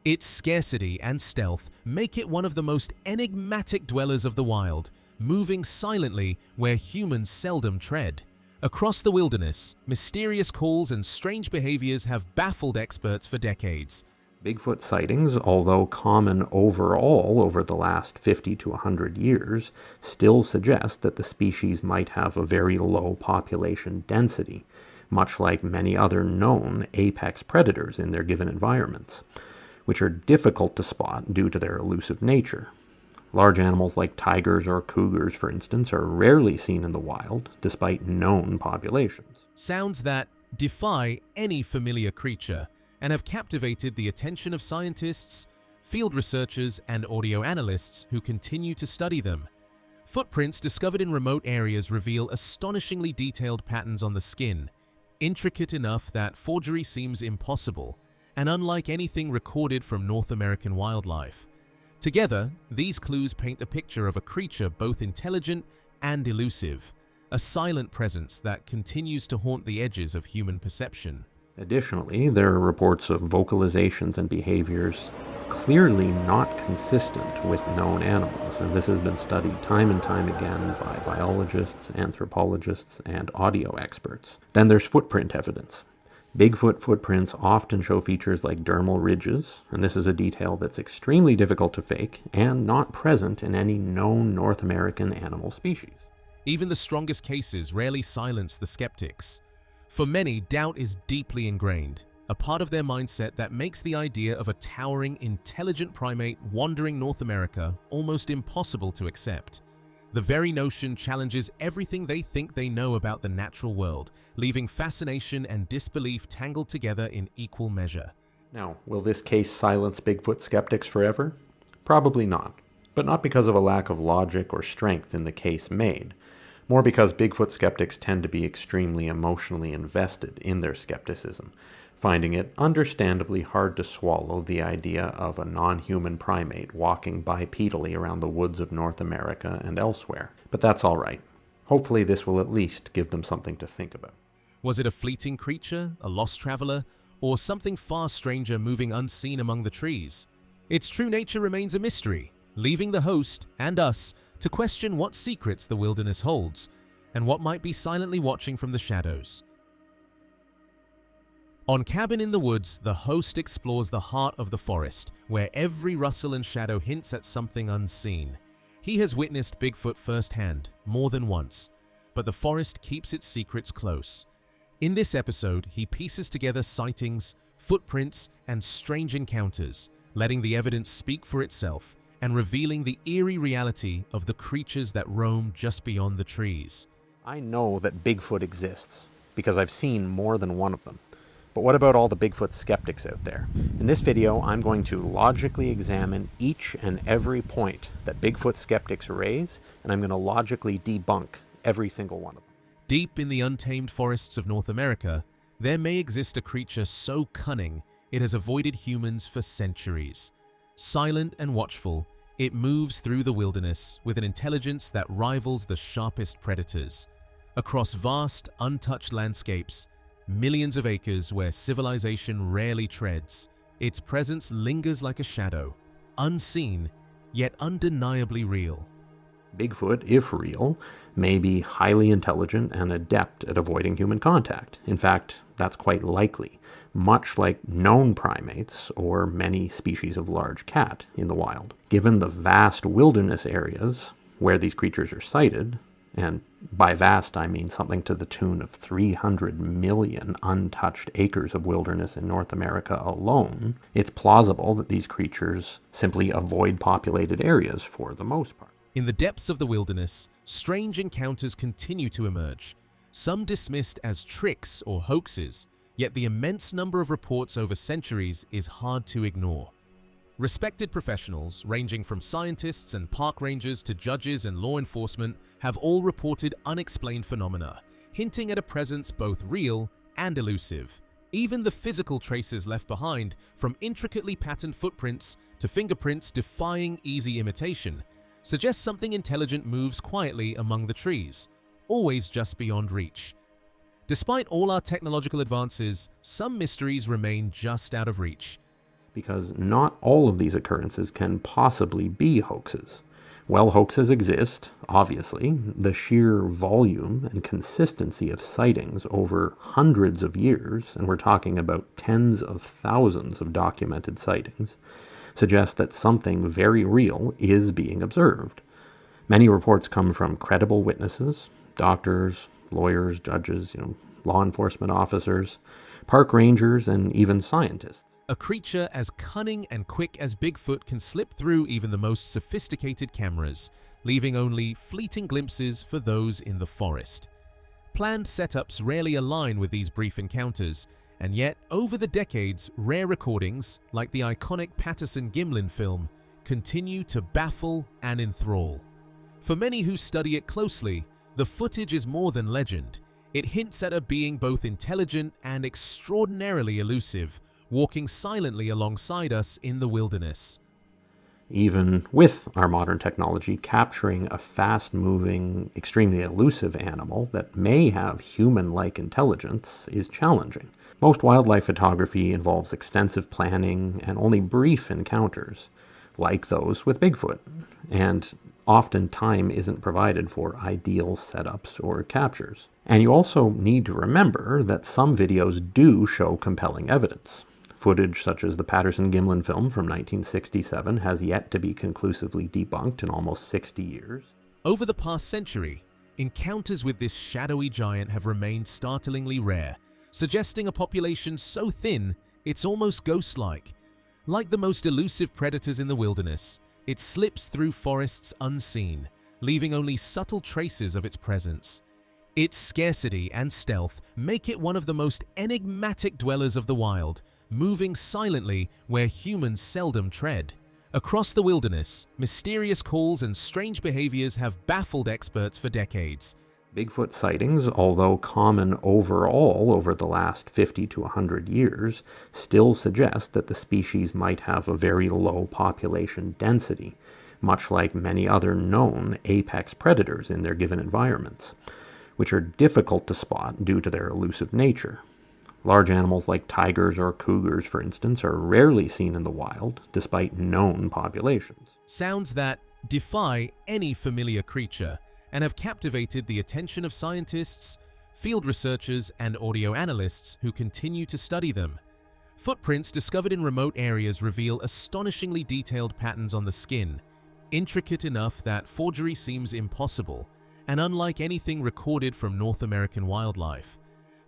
Its scarcity and stealth make it one of the most enigmatic dwellers of the wild, moving silently where humans seldom tread. Across the wilderness, mysterious calls and strange behaviors have baffled experts for decades. Bigfoot sightings, although common overall over the last 50 to 100 years, still suggest that the species might have a very low population density, much like many other known apex predators in their given environments, which are difficult to spot due to their elusive nature. Large animals like tigers or cougars, for instance, are rarely seen in the wild, despite known populations. Sounds that defy any familiar creature and have captivated the attention of scientists, field researchers, and audio analysts who continue to study them. Footprints discovered in remote areas reveal astonishingly detailed patterns on the skin, intricate enough that forgery seems impossible, and unlike anything recorded from North American wildlife. Together, these clues paint a picture of a creature both intelligent and elusive, a silent presence that continues to haunt the edges of human perception. Additionally, there are reports of vocalizations and behaviors clearly not consistent with known animals, and this has been studied time and time again by biologists, anthropologists, and audio experts. Then there's footprint evidence. Bigfoot footprints often show features like dermal ridges, and this is a detail that's extremely difficult to fake and not present in any known North American animal species. Even the strongest cases rarely silence the skeptics. For many, doubt is deeply ingrained, a part of their mindset that makes the idea of a towering, intelligent primate wandering North America almost impossible to accept. The very notion challenges everything they think they know about the natural world, leaving fascination and disbelief tangled together in equal measure. Now, will this case silence Bigfoot skeptics forever? Probably not, but not because of a lack of logic or strength in the case made. More because Bigfoot skeptics tend to be extremely emotionally invested in their skepticism, finding it understandably hard to swallow the idea of a non-human primate walking bipedally around the woods of North America and elsewhere. But that's all right. Hopefully this will at least give them something to think about. Was it a fleeting creature, a lost traveler, or something far stranger moving unseen among the trees? Its true nature remains a mystery, leaving the host and us to question what secrets the wilderness holds and what might be silently watching from the shadows. On Cabin in the Woods, the host explores the heart of the forest, where every rustle and shadow hints at something unseen. He has witnessed Bigfoot firsthand, more than once, but the forest keeps its secrets close. In this episode, he pieces together sightings, footprints, and strange encounters, letting the evidence speak for itself and revealing the eerie reality of the creatures that roam just beyond the trees. I know that Bigfoot exists because I've seen more than one of them. But what about all the Bigfoot skeptics out there? In this video, I'm going to logically examine each and every point that Bigfoot skeptics raise, and I'm going to logically debunk every single one of them. Deep in the untamed forests of North America, there may exist a creature so cunning it has avoided humans for centuries. Silent and watchful, it moves through the wilderness with an intelligence that rivals the sharpest predators. Across vast, untouched landscapes, millions of acres where civilization rarely treads, its presence lingers like a shadow, unseen, yet undeniably real. Bigfoot, if real, may be highly intelligent and adept at avoiding human contact. In fact, that's quite likely, much like known primates or many species of large cat in the wild. Given the vast wilderness areas where these creatures are sighted, and by vast I mean something to the tune of 300 million untouched acres of wilderness in North America alone, it's plausible that these creatures simply avoid populated areas for the most part. In the depths of the wilderness, strange encounters continue to emerge. some dismissed as tricks or hoaxes, yet the immense number of reports over centuries is hard to ignore. Respected professionals, ranging from scientists and park rangers to judges and law enforcement, have all reported unexplained phenomena, hinting at a presence both real and elusive. Even the physical traces left behind, from intricately patterned footprints to fingerprints defying easy imitation, suggest something intelligent moves quietly among the trees, always just beyond reach. Despite all our technological advances, some mysteries remain just out of reach. Because not all of these occurrences can possibly be hoaxes. While hoaxes exist, obviously, the sheer volume and consistency of sightings over hundreds of years, and we're talking about tens of thousands of documented sightings, suggests that something very real is being observed. Many reports come from credible witnesses, doctors, lawyers, judges, law enforcement officers, park rangers, and even scientists. A creature as cunning and quick as Bigfoot can slip through even the most sophisticated cameras, leaving only fleeting glimpses for those in the forest. Planned setups rarely align with these brief encounters, and yet, over the decades, rare recordings, like the iconic Patterson-Gimlin film, continue to baffle and enthrall. For many who study it closely, the footage is more than legend. It hints at a being both intelligent and extraordinarily elusive, walking silently alongside us in the wilderness. Even with our modern technology, capturing a fast-moving, extremely elusive animal that may have human-like intelligence is challenging. Most wildlife photography involves extensive planning and only brief encounters, like those with Bigfoot, and often time isn't provided for ideal setups or captures. And you also need to remember that some videos do show compelling evidence. Footage such as the Patterson-Gimlin film from 1967 has yet to be conclusively debunked in almost 60 years. Over the past century, encounters with this shadowy giant have remained startlingly rare, suggesting a population so thin it's almost ghost-like. Like the most elusive predators in the wilderness, it slips through forests unseen, leaving only subtle traces of its presence. Its scarcity and stealth make it one of the most enigmatic dwellers of the wild, moving silently where humans seldom tread. Across the wilderness, mysterious calls and strange behaviors have baffled experts for decades. Bigfoot sightings, although common overall over the last 50 to 100 years, still suggest that the species might have a very low population density, much like many other known apex predators in their given environments, which are difficult to spot due to their elusive nature. Large animals like tigers or cougars, for instance, are rarely seen in the wild, despite known populations. Sounds that defy any familiar creature and have captivated the attention of scientists, field researchers, and audio analysts who continue to study them. Footprints discovered in remote areas reveal astonishingly detailed patterns on the skin, intricate enough that forgery seems impossible, and unlike anything recorded from North American wildlife.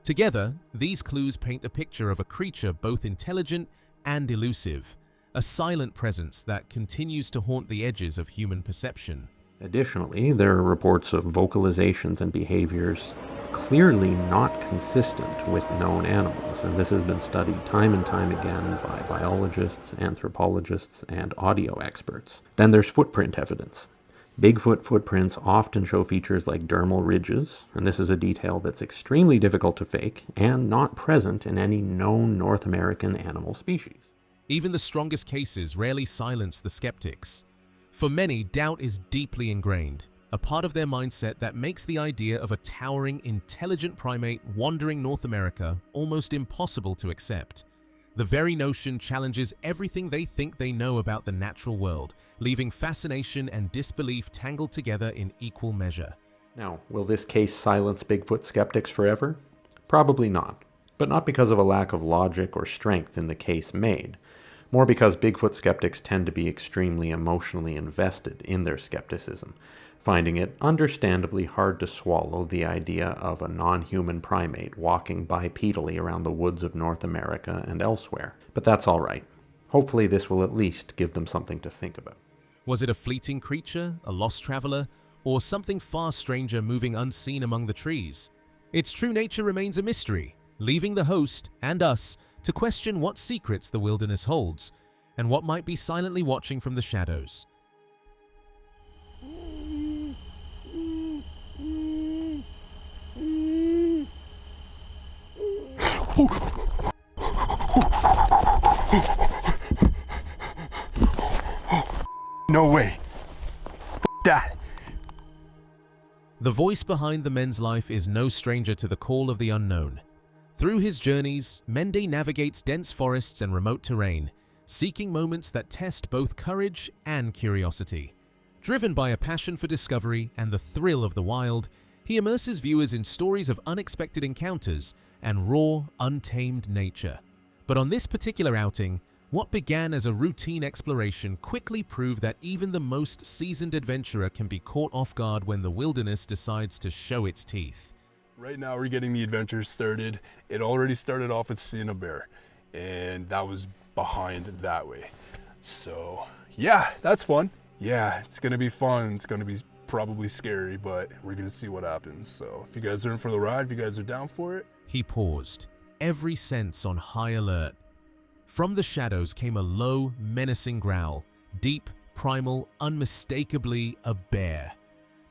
Together, these clues paint a picture of a creature both intelligent and elusive, a silent presence that continues to haunt the edges of human perception. Additionally, there are reports of vocalizations and behaviors clearly not consistent with known animals, and this has been studied time and time again by biologists, anthropologists, and audio experts. Then there's footprint evidence. Bigfoot footprints often show features like dermal ridges, and this is a detail that's extremely difficult to fake and not present in any known North American animal species. Even the strongest cases rarely silence the skeptics. For many, doubt is deeply ingrained, a part of their mindset that makes the idea of a towering, intelligent primate wandering North America almost impossible to accept. The very notion challenges everything they think they know about the natural world, leaving fascination and disbelief tangled together in equal measure. Now, will this case silence Bigfoot skeptics forever? Probably not, but not because of a lack of logic or strength in the case made, more because Bigfoot skeptics tend to be extremely emotionally invested in their skepticism, finding it understandably hard to swallow the idea of a non-human primate walking bipedally around the woods of North America and elsewhere. But that's all right. Hopefully this will at least give them something to think about. Was it a fleeting creature, a lost traveler, or something far stranger moving unseen among the trees? Its true nature remains a mystery, leaving the host and us to question what secrets the wilderness holds and what might be silently watching from the shadows. No way. That. The voice behind the men's life is no stranger to the call of the unknown. Through his journeys, Mende navigates dense forests and remote terrain, seeking moments that test both courage and curiosity. Driven by a passion for discovery and the thrill of the wild, he immerses viewers in stories of unexpected encounters and raw, untamed nature. But on this particular outing, what began as a routine exploration quickly proved that even the most seasoned adventurer can be caught off guard when the wilderness decides to show its teeth. Right now we're getting the adventure started. It already started off with seeing a bear, and that was behind that way. So yeah, that's fun. Yeah, it's gonna be fun. It's gonna be probably scary, but we're gonna see what happens. So if you guys are in for the ride, if you guys are down for it. He paused, every sense on high alert. From the shadows came a low, menacing growl, deep, primal, unmistakably a bear.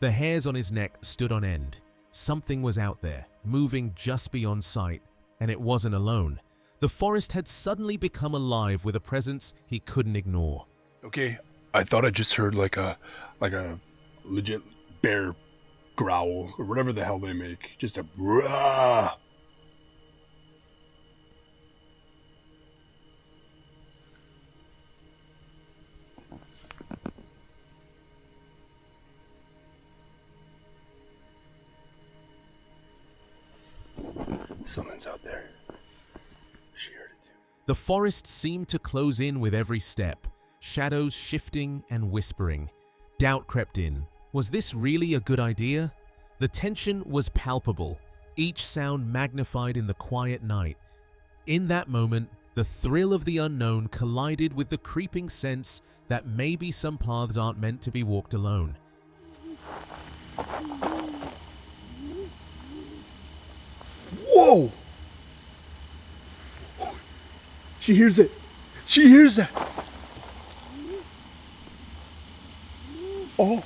The hairs on his neck stood on end. Something was out there, moving just beyond sight, and it wasn't alone. The forest had suddenly become alive with a presence he couldn't ignore. Okay, I thought I just heard like a legit bear growl or whatever the hell they make. Just a rah. Someone's out there. She heard it too. The forest seemed to close in with every step, shadows shifting and whispering. Doubt crept in. Was this really a good idea? The tension was palpable, each sound magnified in the quiet night. In that moment, the thrill of the unknown collided with the creeping sense that maybe some paths aren't meant to be walked alone. Whoa! She hears it. She hears that. Oh.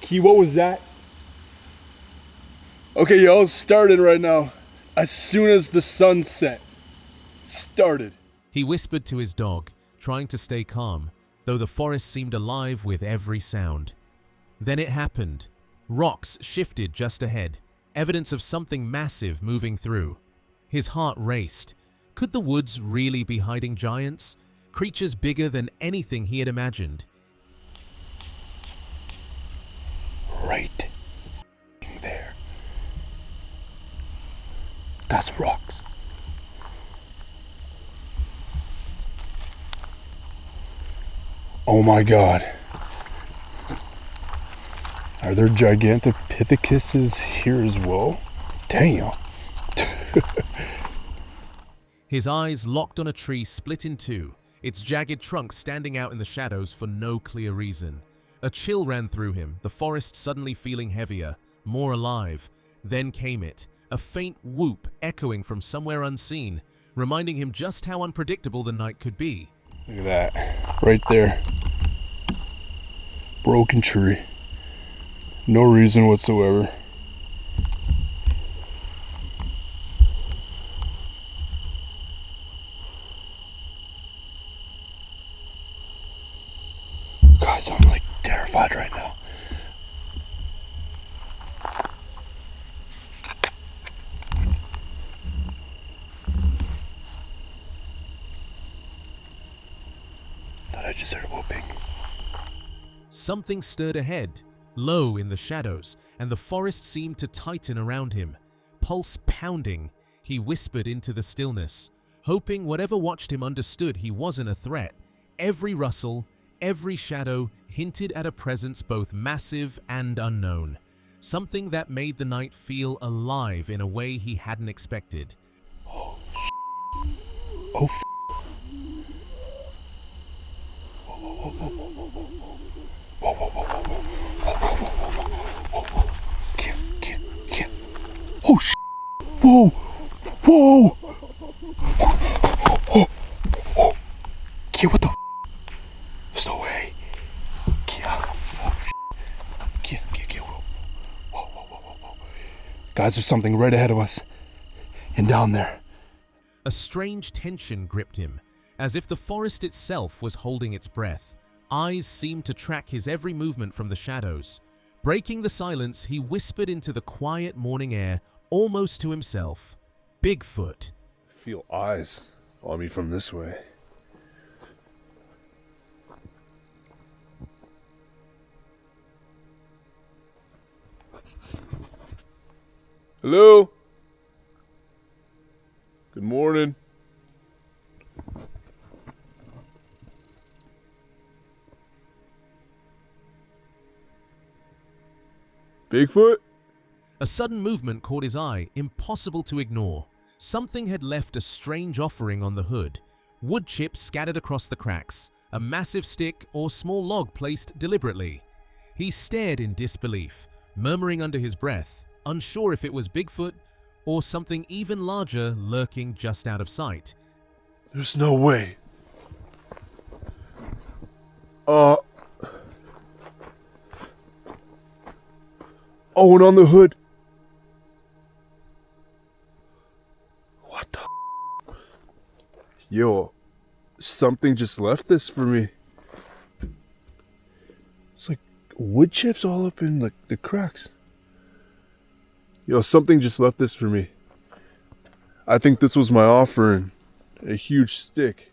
Key, what was that? Okay, y'all, started right now. As soon as the sun set. Started. He whispered to his dog, trying to stay calm, though the forest seemed alive with every sound. Then it happened. Rocks shifted just ahead, evidence of something massive moving through. His heart raced. Could the woods really be hiding giants? Creatures bigger than anything he had imagined. Right there. That's rocks. Oh my God. Are there gigantopithecus here as well? Damn. His eyes locked on a tree split in two, its jagged trunk standing out in the shadows for no clear reason. A chill ran through him, the forest suddenly feeling heavier, more alive. Then came it, a faint whoop echoing from somewhere unseen, reminding him just how unpredictable the night could be. Look at that, right there. Broken tree. No reason whatsoever. Guys, I'm like terrified right now. Thought I just heard whooping. Something stirred ahead, low in the shadows, and the forest seemed to tighten around him. Pulse pounding, he whispered into the stillness, hoping whatever watched him understood he wasn't a threat. Every rustle, every shadow hinted at a presence both massive and unknown, something that made the night feel alive in a way he hadn't expected. Oh, Whoa! Whoa! Kid, what the f? There's no way. Kid, whoa. Guys, there's something right ahead of us. And down there. A strange tension gripped him, as if the forest itself was holding its breath. Eyes seemed to track his every movement from the shadows. Breaking the silence, he whispered into the quiet morning air, almost to himself, "Bigfoot." I feel eyes on me from this way. Hello? Good morning. Bigfoot? A sudden movement caught his eye, impossible to ignore. Something had left a strange offering on the hood. Wood chips scattered across the cracks, a massive stick or small log placed deliberately. He stared in disbelief, murmuring under his breath, unsure if it was Bigfoot or something even larger lurking just out of sight. There's no way. Oh, and on the hood. What the? Yo, something just left this for me. It's like wood chips all up in the cracks. Yo, something just left this for me. I think this was my offering. A huge stick.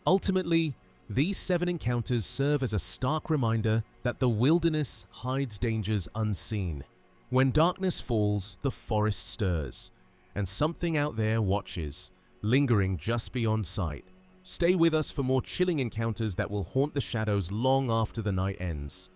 Ultimately, these 7 encounters serve as a stark reminder that the wilderness hides dangers unseen. When darkness falls, the forest stirs, and something out there watches, lingering just beyond sight. Stay with us for more chilling encounters that will haunt the shadows long after the night ends.